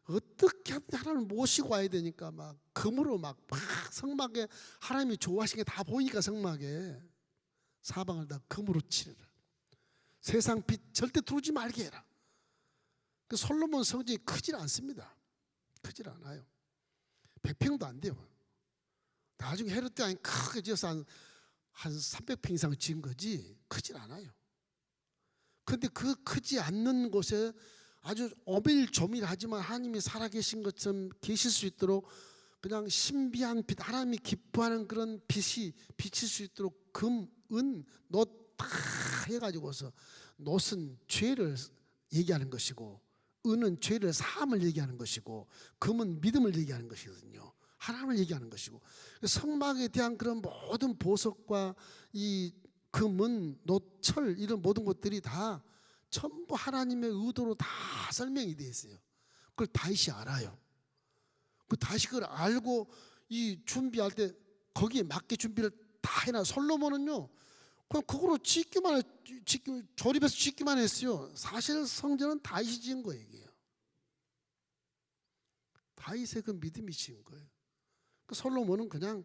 어떻게 하나님을 모시고 와야 되니까 막 금으로 막 성막에 하나님이 좋아하신 게 다 보이니까 성막에 사방을 다 금으로 칠해라. 세상 빛 절대 들어오지 말게 해라. 그 솔로몬 성전이 크질 않습니다. 크질 않아요. 100평도 안 돼요. 나중에 헤롯 왕이 크게 지어서 한 300평 이상 지은 거지 크질 않아요. 그런데 그 크지 않는 곳에 아주 오밀조밀하지만 하나님이 살아계신 것처럼 계실 수 있도록 그냥 신비한 빛, 하나님이 기뻐하는 그런 빛이 비칠 수 있도록 금, 은, 놋 다 해가지고서 놋은 죄를 얘기하는 것이고 은은 죄를 사함을 얘기하는 것이고 금은 믿음을 얘기하는 것이거든요. 하나님을 얘기하는 것이고 성막에 대한 그런 모든 보석과 이 금은 노철 이런 모든 것들이 다 전부 하나님의 의도로 다 설명이 되어 있어요. 그걸 다윗이 알아요. 그 다윗이 그걸 알고 이 준비할 때 거기에 맞게 준비를 다 해놔. 솔로몬은요 그냥 그거로 조립해서 짓기만 했어요. 사실 성전은 다윗이 지은 거예요. 이게요. 다윗의 그 믿음이 지은 거예요. 그 솔로몬은 그냥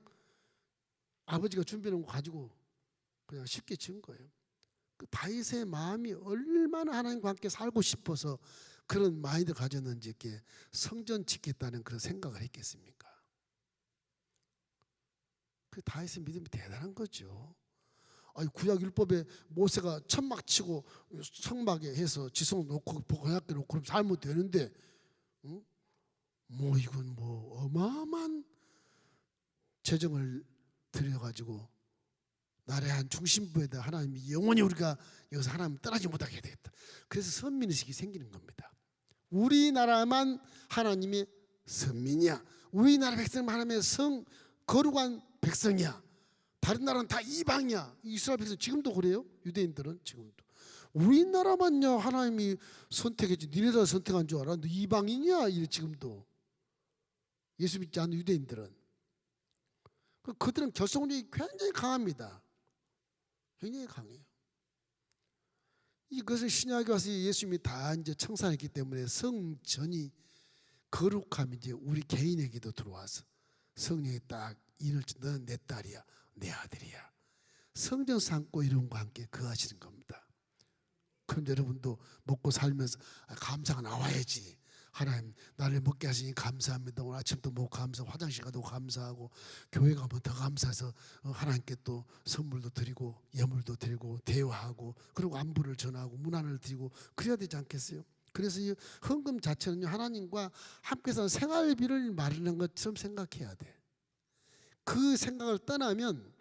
아버지가 준비한 거 가지고 그냥 쉽게 지은 거예요. 그 다윗의 마음이 얼마나 하나님과 함께 살고 싶어서 그런 마인드를 가졌는지 이렇게 성전 짓겠다는 그런 생각을 했겠습니까? 그 다윗의 믿음이 대단한 거죠. 구약 율법에 모세가 천막 치고 성막에 해서 지성 놓고 언약궤 놓고 그럼 살면 되는데, 응? 뭐 이건 뭐 어마어마한 재정을 들여가지고 나라의 한 중심부에다 하나님이 영원히 우리가 여기서 하나님 떠나지 못하게 되겠다. 그래서 선민의식이 생기는 겁니다. 우리나라만 하나님의 선민이야. 우리나라 백성만 하나님의 거룩한 백성이야. 다른 나라는 다 이방이야. 이스라엘 백성 지금도 그래요. 유대인들은 지금도. 우리나라만요 하나님이 선택했지. 니네가 선택한 줄 알아? 너 이방인이야. 이래 지금도. 예수 믿지 않는 유대인들은. 그들은 결속력이 굉장히 강합니다. 굉장히 강해요. 이것을 신약에 와서 예수님이 다 이제 청산했기 때문에 성전이 거룩함이 이제 우리 개인에게도 들어와서 성령이 딱 인을 너는 내 딸이야, 내 아들이야. 성령 삼고 이름과 함께 거하시는 겁니다. 그럼 여러분도 먹고 살면서 감사가 나와야지. 하나님 나를 먹게 하시니 감사합니다. 오늘 아침도 먹고 감사, 화장실 가도 감사하고, 교회 가면 더 감사해서 하나님께 또 선물도 드리고 예물도 드리고 대화하고, 그리고 안부를 전하고 문안을 드리고 그래야 되지 않겠어요? 그래서 이 헌금 자체는 하나님과 함께서 생활비를 마련한 것처럼 생각해야 돼. 그 생각을 떠나면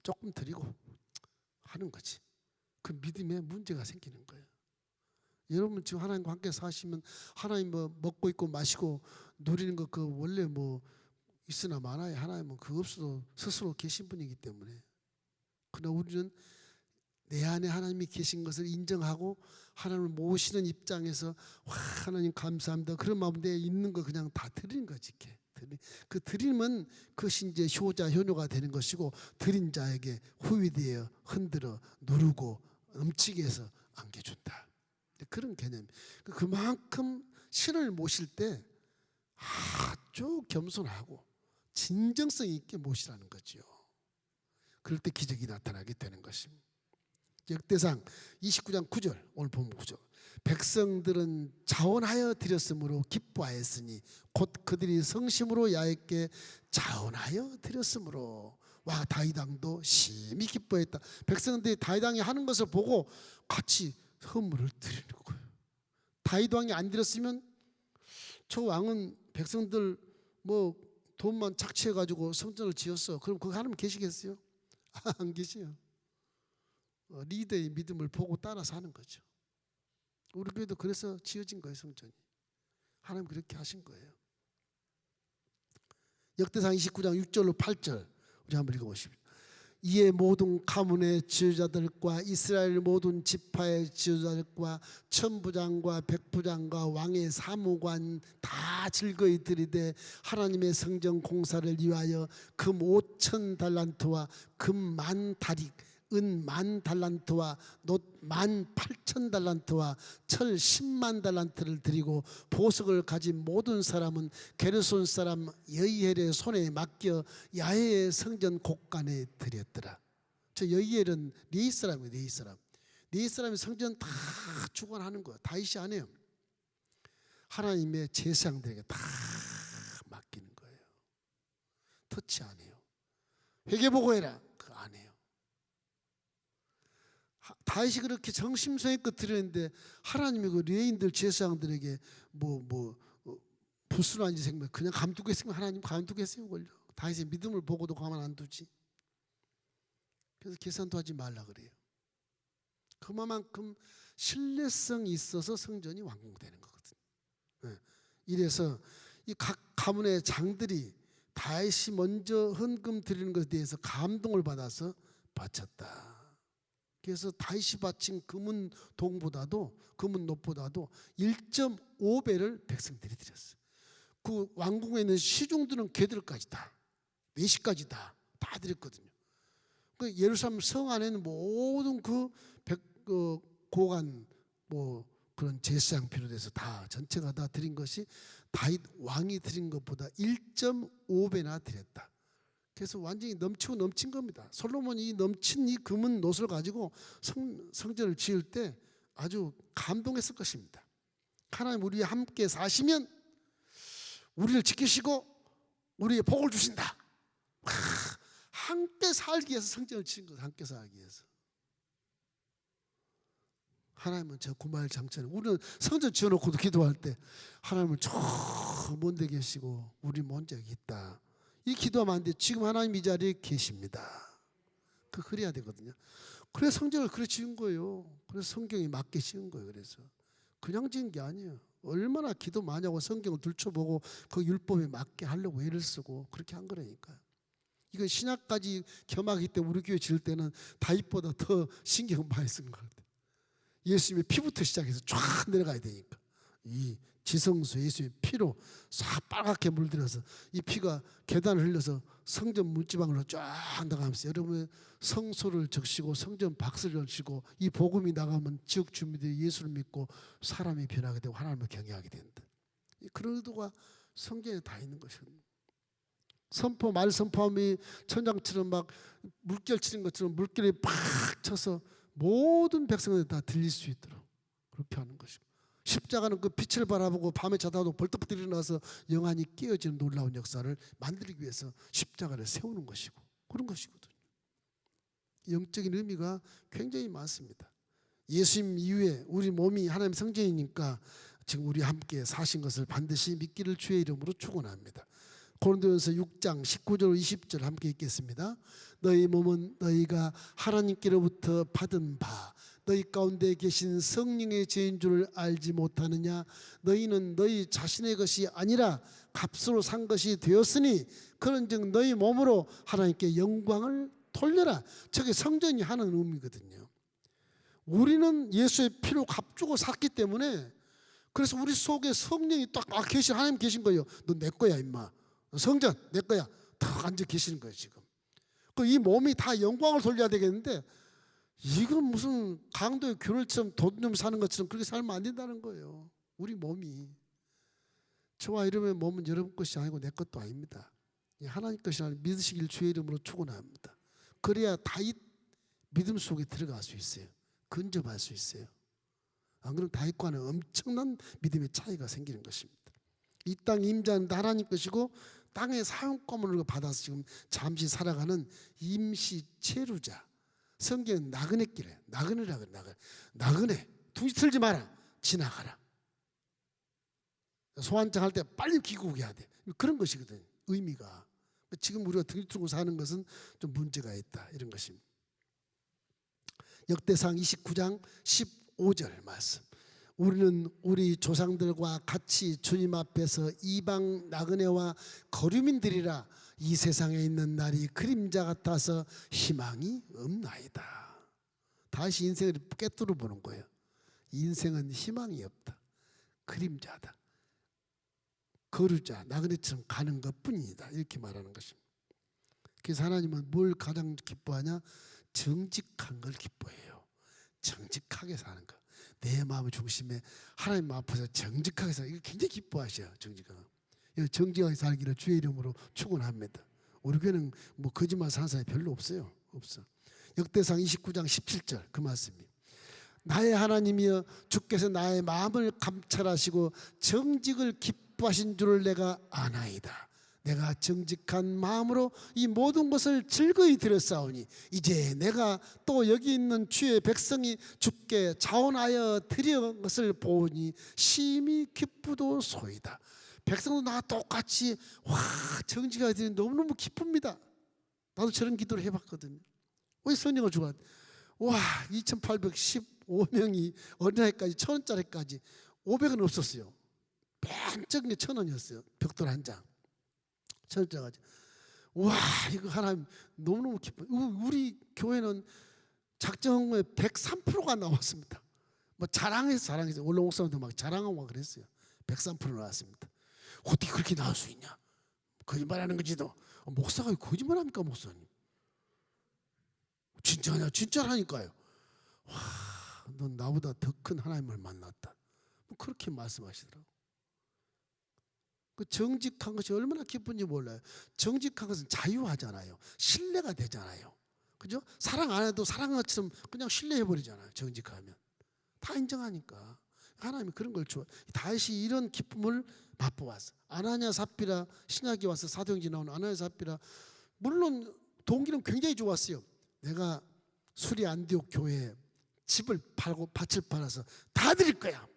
조금 드리고 하는 거지. 그 믿음에 문제가 생기는 거예요. 여러분 지금 하나님과 함께 사시면 하나님 뭐 먹고 있고 마시고 누리는 거 그 원래 뭐 있으나 마나요. 하나님은 그거 없어도 스스로 계신 분이기 때문에. 그러나 우리는 내 안에 하나님이 계신 것을 인정하고 하나님을 모시는 입장에서 와 하나님 감사합니다. 그런 마음에 있는 거 그냥 다 드리는 거지. 그 드림은 그것이 이제 효자 효녀가 되는 것이고, 드린 자에게 후위되어 흔들어 누르고 넘치게 해서 안겨준다. 그런 개념. 그만큼 신을 모실 때 아주 겸손하고 진정성 있게 모시라는 거죠. 그럴 때 기적이 나타나게 되는 것입니다. 역대상 29장 9절 오늘 본문 9절. 백성들은 자원하여 드렸으므로 기뻐하였으니 곧 그들이 성심으로 야훼께 자원하여 드렸으므로. 와, 다윗 왕도 심히 기뻐했다. 백성들이 다윗 왕이 하는 것을 보고 같이 헌물을 드리는 거예요. 다윗 왕이 안 드렸으면 저 왕은 백성들 뭐 돈만 착취해 가지고 성전을 지었어. 그럼 거기 하나님 계시겠어요? 안 계셔요. 리더의 믿음을 보고 따라서 하는 거죠. 우리 교회도 그래서 지어진 거예요. 성전이. 하나님 그렇게 하신 거예요. 역대상 29장 6절로 8절 우리 한번 읽어보십시오. 이에 모든 가문의 지도자들과 이스라엘 모든 지파의 지도자들과 천부장과 백부장과 왕의 사무관 다 즐거이 들이되 하나님의 성전 공사를 위하여 금 5천 달란트와 금 10,000다릭 은 10,000달란트와 놋 18,000달란트와 철 100,000달란트를 드리고 보석을 가진 모든 사람은 게르손 사람 여이엘의 손에 맡겨 야훼의 성전 곳간에 드렸더라. 저 여이엘은 네이 사람이에요. 네이 사람. 네이 사람이 성전 다 주관하는 거예요. 다윗이 안 해요. 하나님의 제사장들에게 다 맡기는 거예요. 터치 안 해요. 회개보고해라. 그거 안 해요. 다윗이 그렇게 정심성의껏 드렸는데 하나님이 그 레위인들 제사장들에게 불순한 짓 생각 그냥 감두겠으면 하나님 감두겠어요? 걸려. 다윗의 믿음을 보고도 가만 안 두지. 그래서 계산도 하지 말라 그래요. 그만큼 신뢰성이 있어서 성전이 완공되는 거거든요. 이래서 이 각 가문의 장들이 다윗이 먼저 헌금 드리는 것에 대해서 감동을 받아서 바쳤다. 그래서 다윗이 바친 금은 동보다도 금은 놋보다도 1.5배를 백성들이 드렸어요. 그 왕궁에 있는 시중들은 걔들까지 다 4시까지 다 드렸거든요. 그 예루살렘 성 안에는 모든 그 고관 그런 제사장 비롯해서 다 전체가 다 드린 것이 다윗 왕이 드린 것보다 1.5배나 드렸다. 그래서 완전히 넘치고 넘친 겁니다. 솔로몬이 넘친 이 금은 놋을 가지고 성전을 지을 때 아주 감동했을 것입니다. 하나님 우리와 함께 사시면 우리를 지키시고 우리의 복을 주신다. 함께 살기 위해서 성전을 지은 거예요. 함께 살기 위해서. 하나님은 저 구마일 장천에 우리는 성전 지어놓고도 기도할 때 하나님은 저 먼데 계시고 우리 먼저 여기 있다. 이 기도하면 안 돼. 지금 하나님 이 자리에 계십니다. 그래야 되거든요. 그래서 성전을 그래 지은 거예요. 그래서 성경이 맞게 지은 거예요. 그래서 그냥 지은 게 아니에요. 얼마나 기도 많이 하고 성경을 들춰보고 그 율법에 맞게 하려고 애를 쓰고 그렇게 한 거라니까요. 이거 신약까지 겸하기 때문에 우리 교회 지을 때는 다윗보다 더 신경 많이 쓴 것 같아요. 예수님의 피부터 시작해서 쫙 내려가야 되니까 이 지성소 예수의 피로 싹 빨갛게 물들어서 이 피가 계단을 흘려서 성전 문지방으로 쫙 나가면서 여러분의 성소를 적시고 성전 박수를 치고 이 복음이 나가면 지역 주민들이 예수를 믿고 사람이 변하게 되고 하나님을 경외하게 된다. 그런 의도가 성경에 다 있는 것입니다. 말 선포함이 천장처럼 막 물결 치는 것처럼 물결이 팍 쳐서 모든 백성들 다 들릴 수 있도록 그렇게 하는 것이고, 십자가는 그 빛을 바라보고 밤에 자다도 벌떡 일어나서 영안이 깨어지는 놀라운 역사를 만들기 위해서 십자가를 세우는 것이고 그런 것이거든요. 영적인 의미가 굉장히 많습니다. 예수님 이후에 우리 몸이 하나님 성전이니까 지금 우리 함께 사신 것을 반드시 믿기를 주의 이름으로 축원합니다. 고린도전서 6장 19절 20절 함께 읽겠습니다. 너희 몸은 너희가 하나님께로부터 받은 바 너희 가운데 계신 성령의 죄인 줄을 알지 못하느냐. 너희는 너희 자신의 것이 아니라 값으로 산 것이 되었으니 그런즉 너희 몸으로 하나님께 영광을 돌려라. 저게 성전이 하는 의미거든요. 우리는 예수의 피로 값주고 샀기 때문에, 그래서 우리 속에 성령이 딱 하나님 계신 거예요. 너 내 거야 임마. 성전 내 거야. 딱 앉아 계시는 거예요 지금. 이 몸이 다 영광을 돌려야 되겠는데 이건 무슨 강도의 귤을처럼 돈 좀 사는 것처럼 그렇게 살면 안 된다는 거예요. 우리 몸이. 저와 이름의 몸은 여러분 것이 아니고 내 것도 아닙니다. 하나님 것이 아니라 믿으시길 주의 이름으로 축원합니다. 그래야 다윗 믿음 속에 들어갈 수 있어요. 근접할 수 있어요. 안 그러면 다윗과는 엄청난 믿음의 차이가 생기는 것입니다. 이 땅 임자는 하나님 것이고 땅의 사용권을 받아서 지금 잠시 살아가는 임시 체류자. 성경은 나그네 길에 나그네라 그래. 나그네 둥지 틀지 마라. 지나가라. 소환장 할 때 빨리 귀국해야 돼. 그런 것이거든 의미가. 지금 우리가 둥지 틀고 사는 것은 좀 문제가 있다 이런 것입니다. 역대상 29장 15절 말씀. 우리는 우리 조상들과 같이 주님 앞에서 이방 나그네와 거류민들이라. 이 세상에 있는 날이 그림자 같아서 희망이 없나이다. 다시 인생을 깨뚫어 보는 거예요. 인생은 희망이 없다. 그림자다. 거류자 나그네처럼 가는 것뿐이다. 이렇게 말하는 것입니다. 그래서 하나님은 뭘 가장 기뻐하냐? 정직한 걸 기뻐해요. 정직하게 사는 것. 내 마음의 중심에 하나님 앞에서 정직하게 사는 거. 이거 굉장히 기뻐하셔요. 정직하게 살기를 주의 이름으로 축원합니다. 우리 교회는 뭐 거짓말 사는 사람이 별로 없어요. 없어. 역대상 29장 17절 그 말씀입니다. 나의 하나님이여 주께서 나의 마음을 감찰하시고 정직을 기뻐하신 줄을 내가 아나이다. 내가 정직한 마음으로 이 모든 것을 즐거이 드렸사오니 이제 내가 또 여기 있는 주의 백성이 주께 자원하여 드린 것을 보니 심히 기쁘도소이다. 백성도 나와 똑같이 정직하게 드리니 너무너무 기쁩니다. 나도 저런 기도를 해봤거든요. 왜 성령을 주고 2815명이 어린아이까지 1000원짜리까지 500원 없었어요. 맨 적은 게 1000원이었어요. 벽돌 한 장 1000원짜리. 이거 하나님 너무너무 기뻐요. 우리 교회는 작정한 거에 103%가 나왔습니다. 뭐 자랑해서 원래 목사님도 막 자랑하고 그랬어요. 103% 나왔습니다. 어떻게 그렇게 나올 수 있냐? 거짓말하는 거지도. 목사가 거짓말합니까 목사님? 진짜냐? 진짜라니까요. 넌 나보다 더 큰 하나님을 만났다. 뭐 그렇게 말씀하시더라고. 그 정직한 것이 얼마나 기쁜지 몰라요. 정직한 것은 자유하잖아요. 신뢰가 되잖아요. 그죠? 사랑 안 해도 사랑한 것처럼 그냥 신뢰해버리잖아요. 정직하면 다 인정하니까. 하나님이 그런 걸 좋아. 다시 이런 기쁨을 맛보았어. 아나니아 삽비라 신약에 와서 사도행전에 나오는 아나니아 삽비라 물론 동기는 굉장히 좋았어요. 내가 수리 안디옥 교회에 집을 팔고 밭을 팔아서 다 드릴 거야.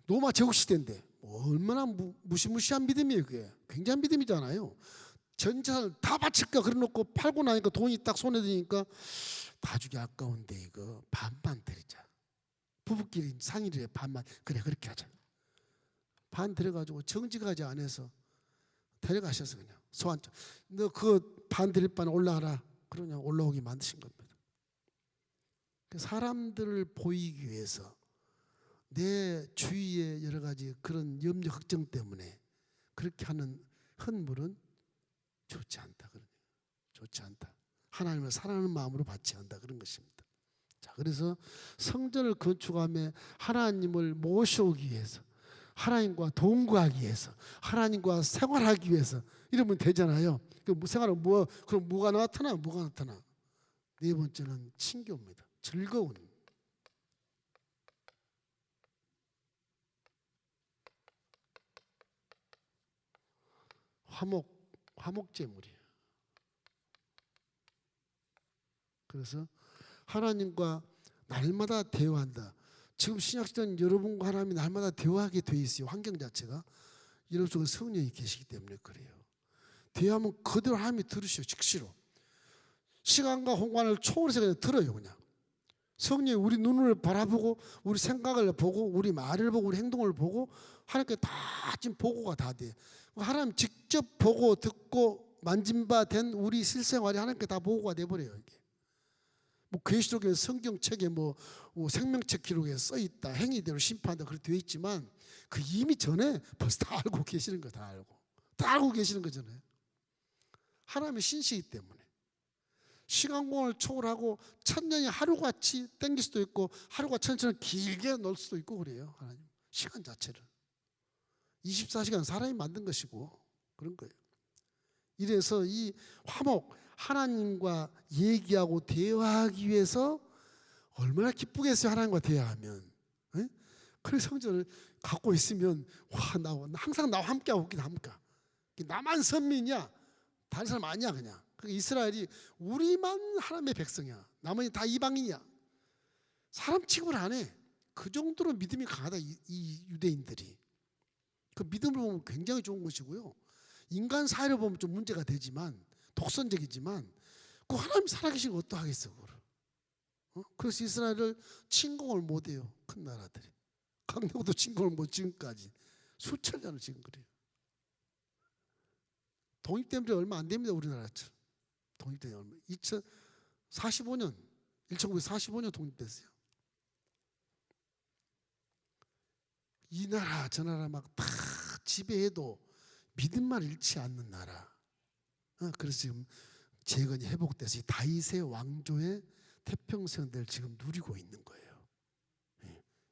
로마 제국 시대인데 얼마나 무시무시한 믿음이에요. 그게 굉장한 믿음이잖아요. 전 재산을 다 바칠 거야. 그래놓고 팔고 나니까 돈이 딱 손에 드니까 다 주기 아까운데 이거 반만 드리자. 부부끼리 상의를 해. 반만. 그래 그렇게 하자. 반 들여가지고 정직하지 않아서 데려가셔서 그냥 소환장. 너 그 반 드릴 바는 올라가라. 그러냐 올라오게 만드신 겁니다. 사람들을 보이기 위해서 내 주위의 여러 가지 그런 염려 걱정 때문에 그렇게 하는 헌물은 좋지 않다. 좋지 않다. 하나님을 사랑하는 마음으로 바쳐야 한다. 그런 것입니다. 자, 그래서 성전을 건축하며 하나님을 모셔오기 위해서, 하나님과 동거하기 위해서, 하나님과 생활하기 위해서 이러면 되잖아요. 그 생활은 그럼 뭐가 나타나? 뭐가 나타나? 네 번째는 친교입니다. 즐거운. 화목제물이에요. 그래서 하나님과 날마다 대화한다. 지금 신약시대는 여러분과 하나님이 날마다 대화하게 돼 있어요. 환경 자체가. 여러분 속에 성령이 계시기 때문에 그래요. 대화하면 그대로 하나님이 들으셔요. 즉시로. 시간과 공간을 초월해서 그냥 들어요. 그냥. 성령이 우리 눈을 바라보고 우리 생각을 보고 우리 말을 보고 우리 행동을 보고 하나님께 다 지금 보고가 다 돼. 하나님 직접 보고 듣고 만진 바 된 우리 실생활이 하나님께 다 보고가 돼버려요. 이게. 뭐 계시록에 성경책에 뭐 생명책 기록에 써 있다. 행위대로 심판한다. 그렇게 되어 있지만 그 이미 전에 벌써 다 알고 계시는 거 다 알고. 다 알고 계시는 거잖아요. 하나님의 신시이기 때문에. 시간 공간을 초월하고 천년이 하루같이 땡길 수도 있고 하루가 천년처럼 길게 놀 수도 있고 그래요. 하나님 시간 자체를 24시간 사람이 만든 것이고 그런 거예요. 이래서 이 화목 하나님과 얘기하고 대화하기 위해서 얼마나 기쁘겠어요. 하나님과 대화하면. 에? 그래서 성전을 갖고 있으면 나 항상 나와 함께하고 있긴 합니까? 나만 선민이야. 다른 사람 아니야 그냥. 이스라엘이 우리만 하나님의 백성이야. 나머지 다 이방인이야. 사람 취급을 안 해. 그 정도로 믿음이 강하다 이 유대인들이. 그 믿음을 보면 굉장히 좋은 것이고요. 인간 사회를 보면 좀 문제가 되지만 독선적이지만 그 하나님 살아계신 거 어떠하겠어 그걸. 그래서 이스라엘을 침공을 못해요. 큰 나라들이. 강대국도 침공을 못 지금까지. 수천 년을 지금 그래요. 독립된 지 얼마 안 됩니다. 우리나라처럼. 독립된 지 얼마. 1945년 독립됐어요. 이 나라 저 나라 막 다 지배해도 믿음만 잃지 않는 나라. 그래서 지금 재건이 회복돼서 이 다윗의 왕조의 태평성을 지금 누리고 있는 거예요.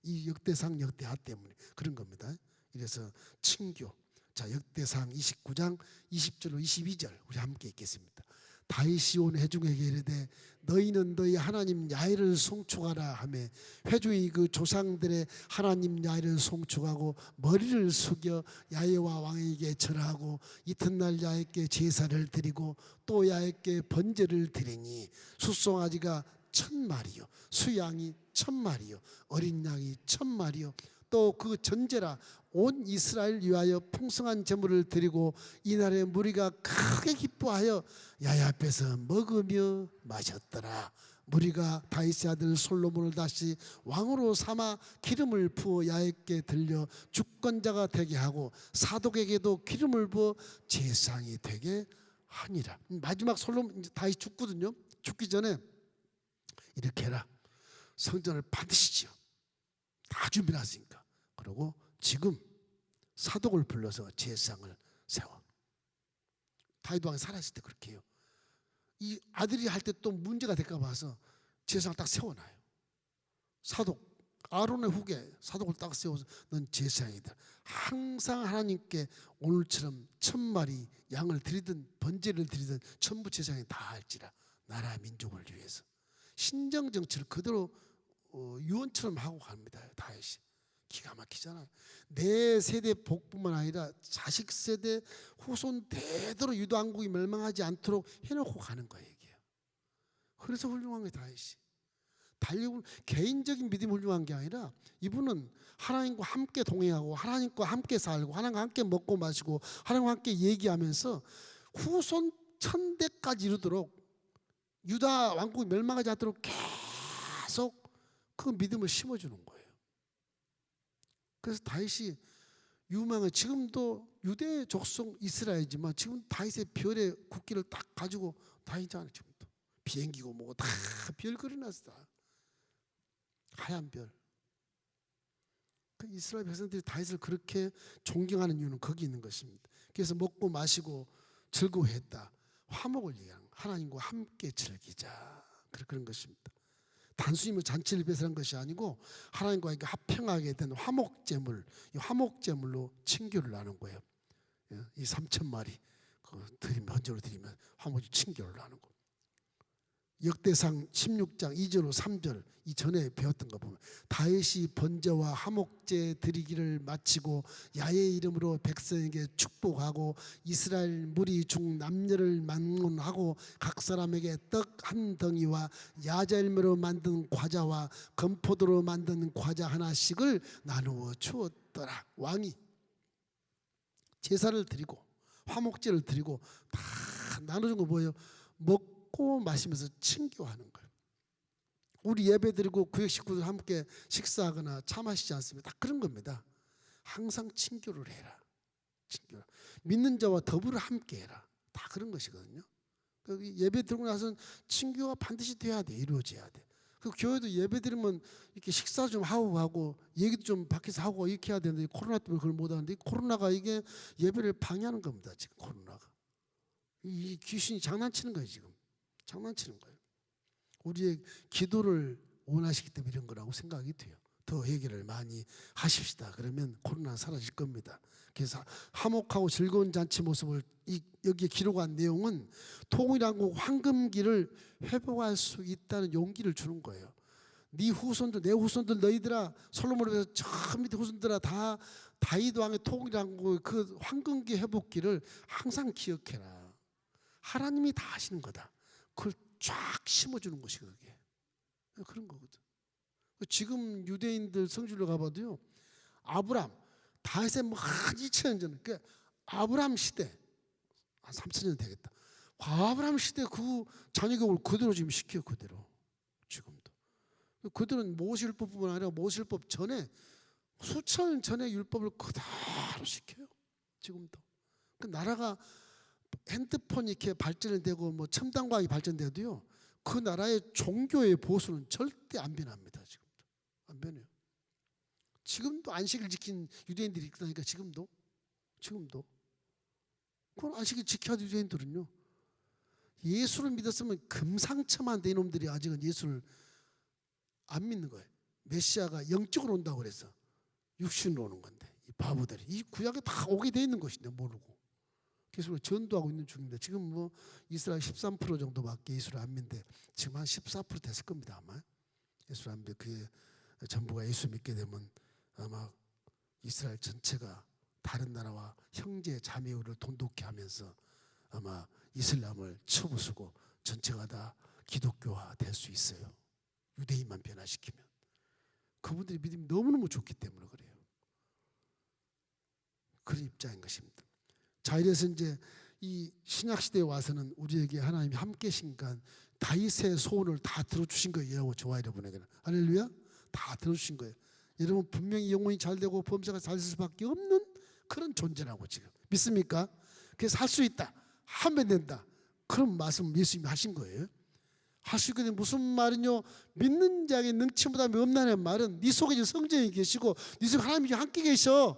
이 역대상 역대하 때문에 그런 겁니다. 이래서 친교. 자, 역대상 29장 20절로 22절 우리 함께 읽겠습니다. 다윗이 온 회중에게 이르되 너희는 너희 하나님 야훼를 송축하라 하며 회중이 그 조상들의 하나님 야훼를 송축하고 머리를 숙여 야훼와 왕에게 절하고 이튿날 야훼께 제사를 드리고 또 야훼께 번제를 드리니 숫송아지가 1000마리요 수양이 1000마리요 어린 양이 1000마리요 또 그 전제라 온 이스라엘 위하여 풍성한 제물을 드리고 이날에 무리가 크게 기뻐하여 야훼 앞에서 먹으며 마셨더라. 무리가 다윗의 아들 솔로몬을 다시 왕으로 삼아 기름을 부어 야훼께 들려 주권자가 되게 하고 사독에게도 기름을 부어 제사장이 되게 하니라. 마지막 솔로몬 다윗 죽거든요. 죽기 전에 이렇게 해라. 성전을 반드시 지어. 다 준비해놨으니까. 그리고 지금 사독을 불러서 제사장을 세워. 다윗 왕이 살아있을 때 그렇게 해요. 이 아들이 할 때 또 문제가 될까 봐서 제사장을 딱 세워놔요. 사독 아론의 후계 사독을 딱 세워서 넌 제사장이다. 항상 하나님께 오늘처럼 1000마리 양을 드리든 번제를 드리든 전부 제사장이 다 할지라. 나라 민족을 위해서 신정 정치를 그대로 유언처럼 하고 갑니다. 다윗이. 기가 막히잖아요. 내 세대 복뿐만 아니라 자식 세대 후손 대대로 유다 왕국이 멸망하지 않도록 해놓고 가는 거예요. 이게. 그래서 훌륭한 게 다윗이. 달리고 개인적인 믿음이 훌륭한 게 아니라 이분은 하나님과 함께 동행하고 하나님과 함께 살고 하나님과 함께 먹고 마시고 하나님과 함께 얘기하면서 후손 1000대까지 이루도록 유다 왕국이 멸망하지 않도록 계속 그 믿음을 심어주는 거예요. 그래서 다윗이 유망한 지금도 유대 족속 이스라엘이지만 지금 다윗의 별의 국기를 딱 가지고 다니잖아요. 지금도 비행기고 뭐고 다 별 그려놨어. 하얀 별. 그 이스라엘 백성들이 다윗을 그렇게 존경하는 이유는 거기 있는 것입니다. 그래서 먹고 마시고 즐거워했다. 화목을 얘기하는 하나님과 함께 즐기자. 그런 것입니다. 단순히 뭐 잔치를 배설한 것이 아니고 하나님과 합평하게 된 화목제물, 이 화목제물로 친교를 나눈 거예요. 이 3000마리 헌제로 드리면 화목제 칭교를 하는 거. 역대상 16장 2절로 3절 이전에 배웠던 거 보면 다윗이 번제와 화목제 드리기를 마치고 야훼의 이름으로 백성에게 축복하고 이스라엘 무리 중 남녀를 만문하고 각 사람에게 떡 한 덩이와 야자열매로 만든 과자와 건포도로 만든 과자 하나씩을 나누어 주었더라. 왕이 제사를 드리고 화목제를 드리고 다 나눠준 거 뭐예요? 먹고 마시면서 친교하는 거예요. 우리 예배 드리고 구역 식구들 함께 식사하거나 차 마시지 않습니다. 다 그런 겁니다. 항상 친교를 해라. 친교. 믿는 자와 더불어 함께 해라. 다 그런 것이거든요. 예배 드리고 나서는 친교가 반드시 돼야 돼. 이루어져야 돼. 그 교회도 예배 드리면 이렇게 식사 좀 하고 얘기도 좀 밖에서 하고 이렇게 해야 되는데 코로나 때문에 그걸 못 하는데 코로나가 이게 예배를 방해하는 겁니다. 지금 코로나가. 이 귀신이 장난치는 거예요. 지금. 장난치는 거예요. 우리의 기도를 원하시기 때문에 이런 거라고 생각이 돼요. 더 해결을 많이 하십시다. 그러면 코로나는 사라질 겁니다. 그래서 화목하고 즐거운 잔치 모습을 여기에 기록한 내용은 통일하고 황금기를 회복할 수 있다는 용기를 주는 거예요. 네 후손들, 내 후손들 너희들아, 솔로몬에서 저 밑에 후손들아 다 다윗 왕의 통일하고 그 황금기 회복기를 항상 기억해라. 하나님이 다 하시는 거다. 그걸 쫙 심어주는 것이 그게. 그런 거거든. 지금 유대인들 성지로 가봐도요. 아브람, 다윗의 한 2000년 전에 그 아브람 시대 한 3000년 되겠다. 아브람 시대 그 자녀교육을 그대로 지금 시켜요. 그대로 지금도. 그들은 모세율법뿐만 아니라 모세율법 전에 수천 년 전에 율법을 그대로 시켜요. 지금도. 그 나라가 핸드폰이 이렇게 발전이 되고 뭐 첨단과학이 발전돼도요. 그 나라의 종교의 보수는 절대 안 변합니다. 지금도 안 변해요. 지금도 안식을 지킨 유대인들이 있다니까 지금도 그건 안식을 지켜야 될 유대인들은요. 예수를 믿었으면 금상첨화한 이놈들이 아직은 예수를 안 믿는 거예요. 메시아가 영적으로 온다고 그래서 육신으로 오는 건데 이 바보들이 이 구약에 다 오게 돼 있는 것인데 모르고 계속 전도하고 있는 중입니다. 지금 뭐 이스라엘 13% 정도밖에 예수를 안 믿는데 지금 한 14% 됐을 겁니다. 아마 예수를 안 믿는데 그게 전부가 예수 믿게 되면 아마 이스라엘 전체가 다른 나라와 형제 자매를 돈독히 하면서 아마 이슬람을 쳐부수고 전체가 다 기독교화 될 수 있어요. 유대인만 변화시키면. 그분들이 믿음이 너무너무 좋기 때문에 그래요. 그런 입장인 것입니다. 자, 이래서 이제 이 신약시대에 와서는 우리에게 하나님이 함께 계시니까 다윗의 소원을 다 들어주신 거예요. 저와 여러분에게는. 할렐루야. 다 들어주신 거예요. 여러분 분명히 영혼이 잘 되고 범사가 잘 될 수밖에 없는 그런 존재라고 지금 믿습니까? 그래서 할 수 있다. 하면 된다. 그런 말씀 예수님이 하신 거예요. 할 수 있거든요. 무슨 말은요? 믿는 자에게 능치보다 없나는 말은 네 속에 성령이 계시고 네 속에 하나님이 함께 계셔.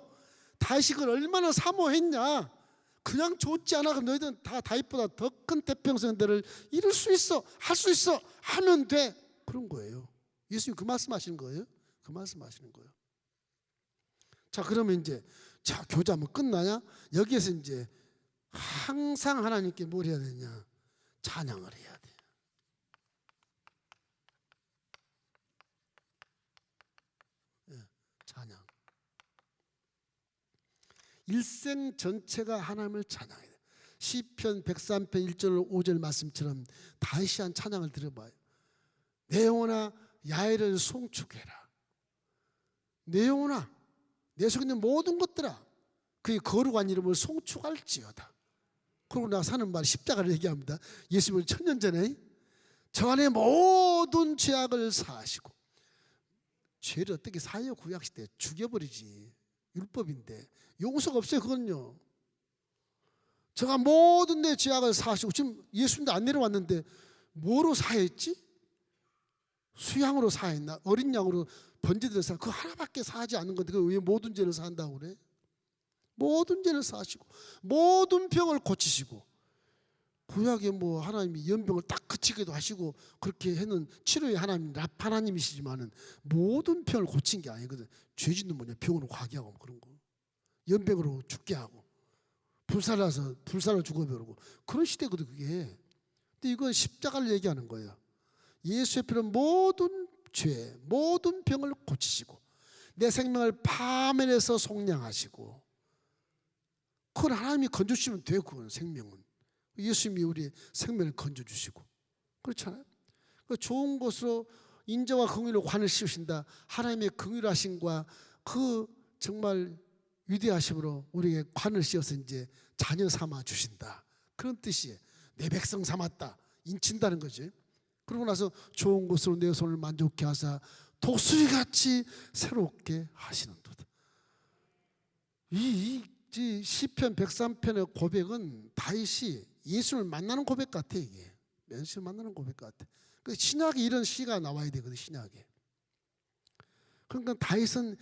다윗이 그걸 얼마나 사모했냐. 그냥 좋지 않아. 그럼 너희들은 다 다윗보다 더 큰 태평성들을 이룰 수 있어. 할 수 있어. 하면 돼. 그런 거예요. 예수님 그 말씀 하시는 거예요. 그 말씀 하시는 거예요. 자, 그러면 이제 자, 교자면 끝나냐? 여기에서 이제 항상 하나님께 뭘 해야 되냐? 찬양을 해야 돼. 찬양. 일생 전체가 하나님을 찬양해야 돼. 시편 103편 1절 5절 말씀처럼 다시 한 찬양을 들어봐요. 내 영혼아 야훼를 송축해라. 내 영혼아 내 속에 있는 모든 것들아 그의 거룩한 이름을 송축할지어다. 그러고 나서 하는 말 십자가를 얘기합니다. 예수님은 1000년 전에 저 안에 모든 죄악을 사하시고 죄를 어떻게 사해요? 구약시대 죽여버리지. 율법인데 용서가 없어요. 그건요. 저가 모든 내 죄악을 사하시고 지금 예수님도 안 내려왔는데 뭐로 사했지? 수양으로 사했나? 어린 양으로 번제들을 사. 그 하나밖에 사하지 않는 건데 그 왜 모든 죄를 사한다고 그래? 모든 죄를 사하시고 모든 병을 고치시고 구약에 뭐 하나님이 연병을 딱 그치기도 하시고 그렇게 해는 치료의 하나님 하나님이시지만은 모든 병을 고친 게 아니거든. 죄짓는 뭐냐 병으로 가게 하고 그런 거 연병으로 죽게 하고 불살라 죽어버리고 그런 시대거든 그게. 근데 이건 십자가를 얘기하는 거예요. 예수의 피로 모든 죄, 모든 병을 고치시고 내 생명을 파멸해서 속량하시고, 그건 하나님이 건져주시면 돼요. 그건 생명은 예수님이 우리의 생명을 건져주시고, 그렇잖아요. 그 좋은 것으로 인자와 긍휼로 관을 씌우신다. 하나님의 긍휼하심과 그 정말 위대하심으로 우리에게 관을 씌워서 이제 자녀 삼아 주신다, 그런 뜻이에요. 내 백성 삼았다, 인친다는 거지. 그러고 나서 좋은 것으로 내 손을 만족케 하사 독수리같이 새롭게 하시는도다. 이 시편 103편의 고백은 다윗이 예수를 만나는 고백 같아. 이게 예수를 만나는 고백 같아. 그 신약에 이런 시가 나와야 되거든, 신약에. 그러니까 다윗은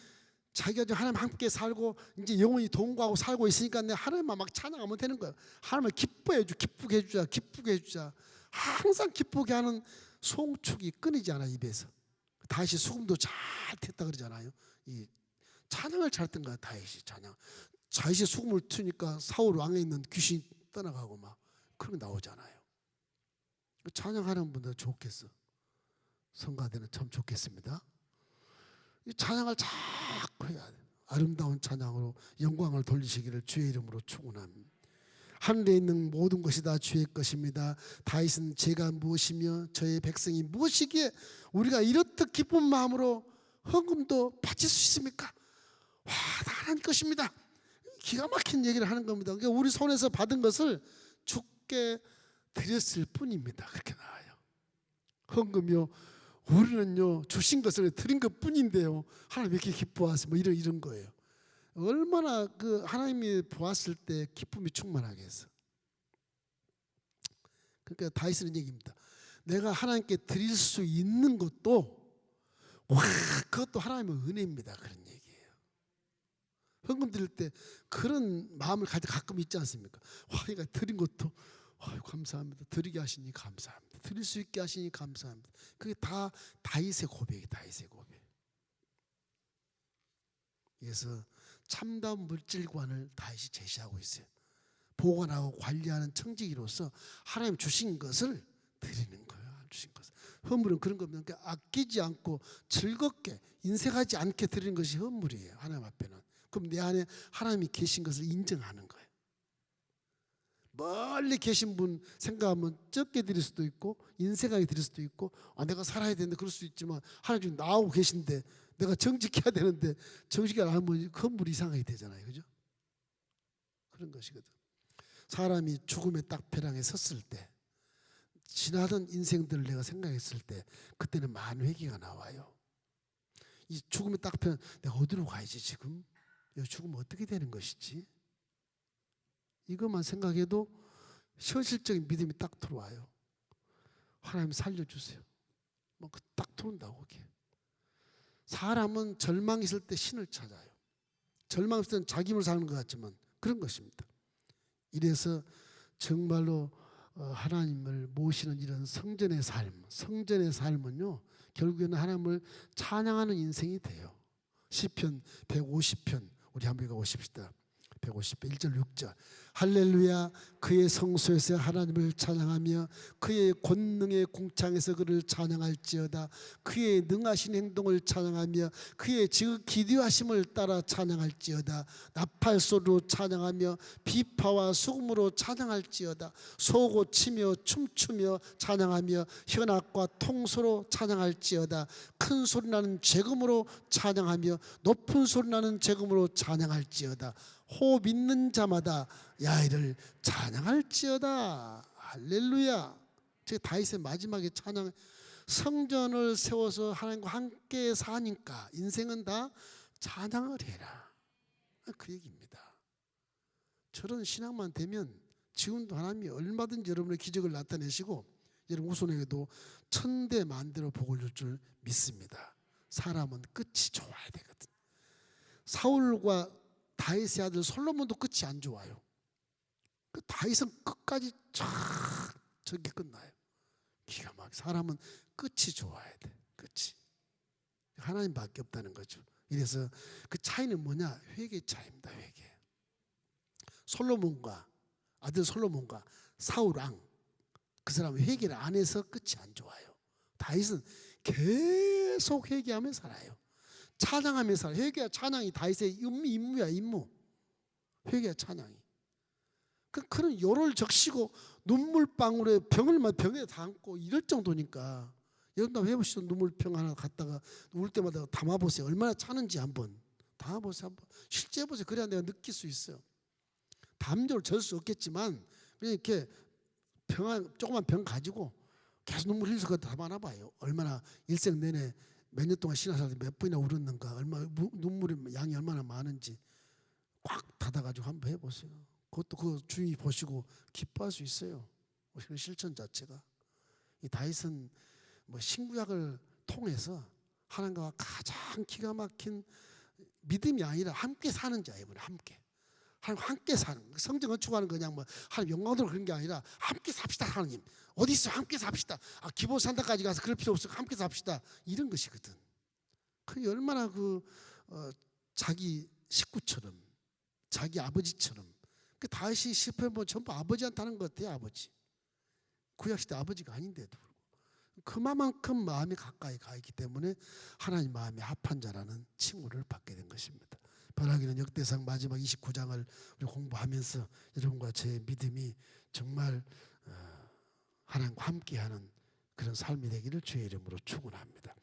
자기가 하나님 함께 살고 이제 영원히 동거하고 살고 있으니까 내 하나님만 막 찬양하면 되는 거야. 하나님을 기쁘게 해주자, 기쁘게 해주자. 항상 기쁘게 하는 송축이 끊이지 않아, 입에서. 다윗이 수금도 잘 텄다 그러잖아요. 이 찬양을 잘했던 거야, 다윗이. 다윗이 수금을 트니까 사울 왕에 있는 귀신이 떠나가고 막 그런 게 나오잖아요. 찬양하는 분들 좋겠어. 성가대는 참 좋겠습니다. 이 찬양을 자꾸 해야 돼. 아름다운 찬양으로 영광을 돌리시기를 주의 이름으로 축원합니다. 하늘에 있는 모든 것이 다 주의 것입니다. 다윗은 제가 무엇이며 저의 백성이 무엇이기에 우리가 이렇듯 기쁜 마음으로 헌금도 바칠 수 있습니까? 와, 다 하나님 것입니다. 기가 막힌 얘기를 하는 겁니다. 그러니까 우리 손에서 받은 것을 주께 드렸을 뿐입니다. 그렇게 나와요. 헌금이요, 우리는요 주신 것을 드린 것 뿐인데요 하나님 왜 이렇게 기뻐하세요? 뭐 이런 거예요. 얼마나 그 하나님이 보았을 때 기쁨이 충만하겠어. 그러니까 다윗은 얘기입니다. 내가 하나님께 드릴 수 있는 것도 와, 그것도 하나님의 은혜입니다. 그런 얘기예요. 헌금 드릴 때 그런 마음을 가끔 있지 않습니까? 와, 내가 드린 것도 감사합니다. 드리게 하시니 감사합니다. 드릴 수 있게 하시니 감사합니다. 그게 다 다윗의 고백이, 다윗의 고백. 그래서 참다운 물질관을 다윗이 제시하고 있어요. 보관하고 관리하는 청지기로서 하나님 주신 것을 드리는 거예요. 주신 것을. 헌물은 그런 겁니다. 그러니까 아끼지 않고 즐겁게 인색하지 않게 드리는 것이 헌물이에요. 하나님 앞에는. 그럼 내 안에 하나님이 계신 것을 인정하는 거예요. 멀리 계신 분 생각하면 적게 드릴 수도 있고 인색하게 드릴 수도 있고 내가 살아야 되는데 그럴 수 있지만 하나님 지금 나오고 계신데 내가 정직해야 되는데 정직이 안 하면 헌물이 이상하게 되잖아요. 그죠? 그런 것이거든. 사람이 죽음의 딱벼랑에 섰을 때 지나던 인생들을 내가 생각했을 때 그때는 많은 회개가 나와요. 이 죽음의 딱벼랑 내가 어디로 가야지 지금? 죽으면 어떻게 되는 것이지? 이것만 생각해도 현실적인 믿음이 딱 들어와요. 하나님 살려주세요. 뭐 딱 들어온다고. 그게. 사람은 절망 있을 때 신을 찾아요. 절망 있을 때는 자기 힘을 사는 것 같지만 그런 것입니다. 이래서 정말로 하나님을 모시는 이런 성전의 삶은요 결국에는 하나님을 찬양하는 인생이 돼요. 시편 150편 우리 한번 읽어보십시다. 150편 1절 6절 할렐루야 그의 성소에서 하나님을 찬양하며 그의 권능의 궁창에서 그를 찬양할지어다. 그의 능하신 행동을 찬양하며 그의 지극히 기묘하심을 따라 찬양할지어다. 나팔소리로 찬양하며 비파와 수금으로 찬양할지어다. 소고 치며 춤추며 찬양하며 현악과 통소로 찬양할지어다. 큰 소리 나는 재금으로 찬양하며 높은 소리 나는 재금으로 찬양할지어다. 호흡 있는 자마다 야훼를 찬양할지어다. 할렐루야. 제 다윗의 마지막에 찬양, 성전을 세워서 하나님과 함께 사니까 인생은 다 찬양을 해라. 그 얘기입니다. 저런 신앙만 되면 지금도 하나님이 얼마든지 여러분의 기적을 나타내시고 여러분 후손에게도 천대 만대로 복을 줄 줄 믿습니다. 사람은 끝이 좋아야 되거든. 사울과 다윗의 아들 솔로몬도 끝이 안 좋아요. 그 다윗은 끝까지 쫙 저기 끝나요. 기가 막. 사람은 끝이 좋아야 돼. 끝이. 하나님밖에 없다는 거죠. 이래서 그 차이는 뭐냐? 회개 차이입니다. 회개. 솔로몬과 아들 솔로몬과 사울 왕, 그 사람은 회개를 안 해서 끝이 안 좋아요. 다윗은 계속 회개하며 살아요. 찬양하며 살아요. 회개와 찬양이 다윗의 임무야, 임무. 회개와 찬양이. 그런 요를 적시고 눈물방울에 병에 담고 이럴 정도니까. 여러분 해보시죠. 눈물병 하나 갖다가 울 때마다 담아보세요. 얼마나 차는지 한번 담아보세요. 한번 실제 해보세요. 그래야 내가 느낄 수 있어요. 담요를 절 수 없겠지만 그냥 이렇게 조그만 병 가지고 계속 눈물 흘려서 그거 담아놔봐요. 얼마나 일생 내내 몇 년 동안 신앙생활 몇 번이나 울었는가, 눈물의 양이 얼마나 많은지 꽉 닫아가지고 한번 해보세요. 그것도 그 주인이 보시고 기뻐할 수 있어요. 그 실천 자체가. 이 다윗은 뭐 신구약을 통해서 하나님과 가장 기가 막힌 믿음이 아니라 함께 사는 자예요. 함께. 하나님 함께 사는, 성전 건축하는 그냥 뭐 하나님 영광으로 그런 게 아니라 함께 삽시다. 하나님 어디 있어? 함께 삽시다. 기본 산다까지 가서 그럴 필요 없어. 함께 삽시다. 이런 것이거든. 그 얼마나 자기 식구처럼, 자기 아버지처럼. 그 다윗이 시편 보면 전부 아버지한테 하는 것 같아요. 아버지. 구약시대 아버지가 아닌데도 그만큼 마음이 가까이 가 있기 때문에 하나님 마음에 합한 자라는 칭호를 받게 된 것입니다. 바라기는 역대상 마지막 29장을 우리 공부하면서 여러분과 제 믿음이 정말 하나님과 함께하는 그런 삶이 되기를 주의 이름으로 축원합니다.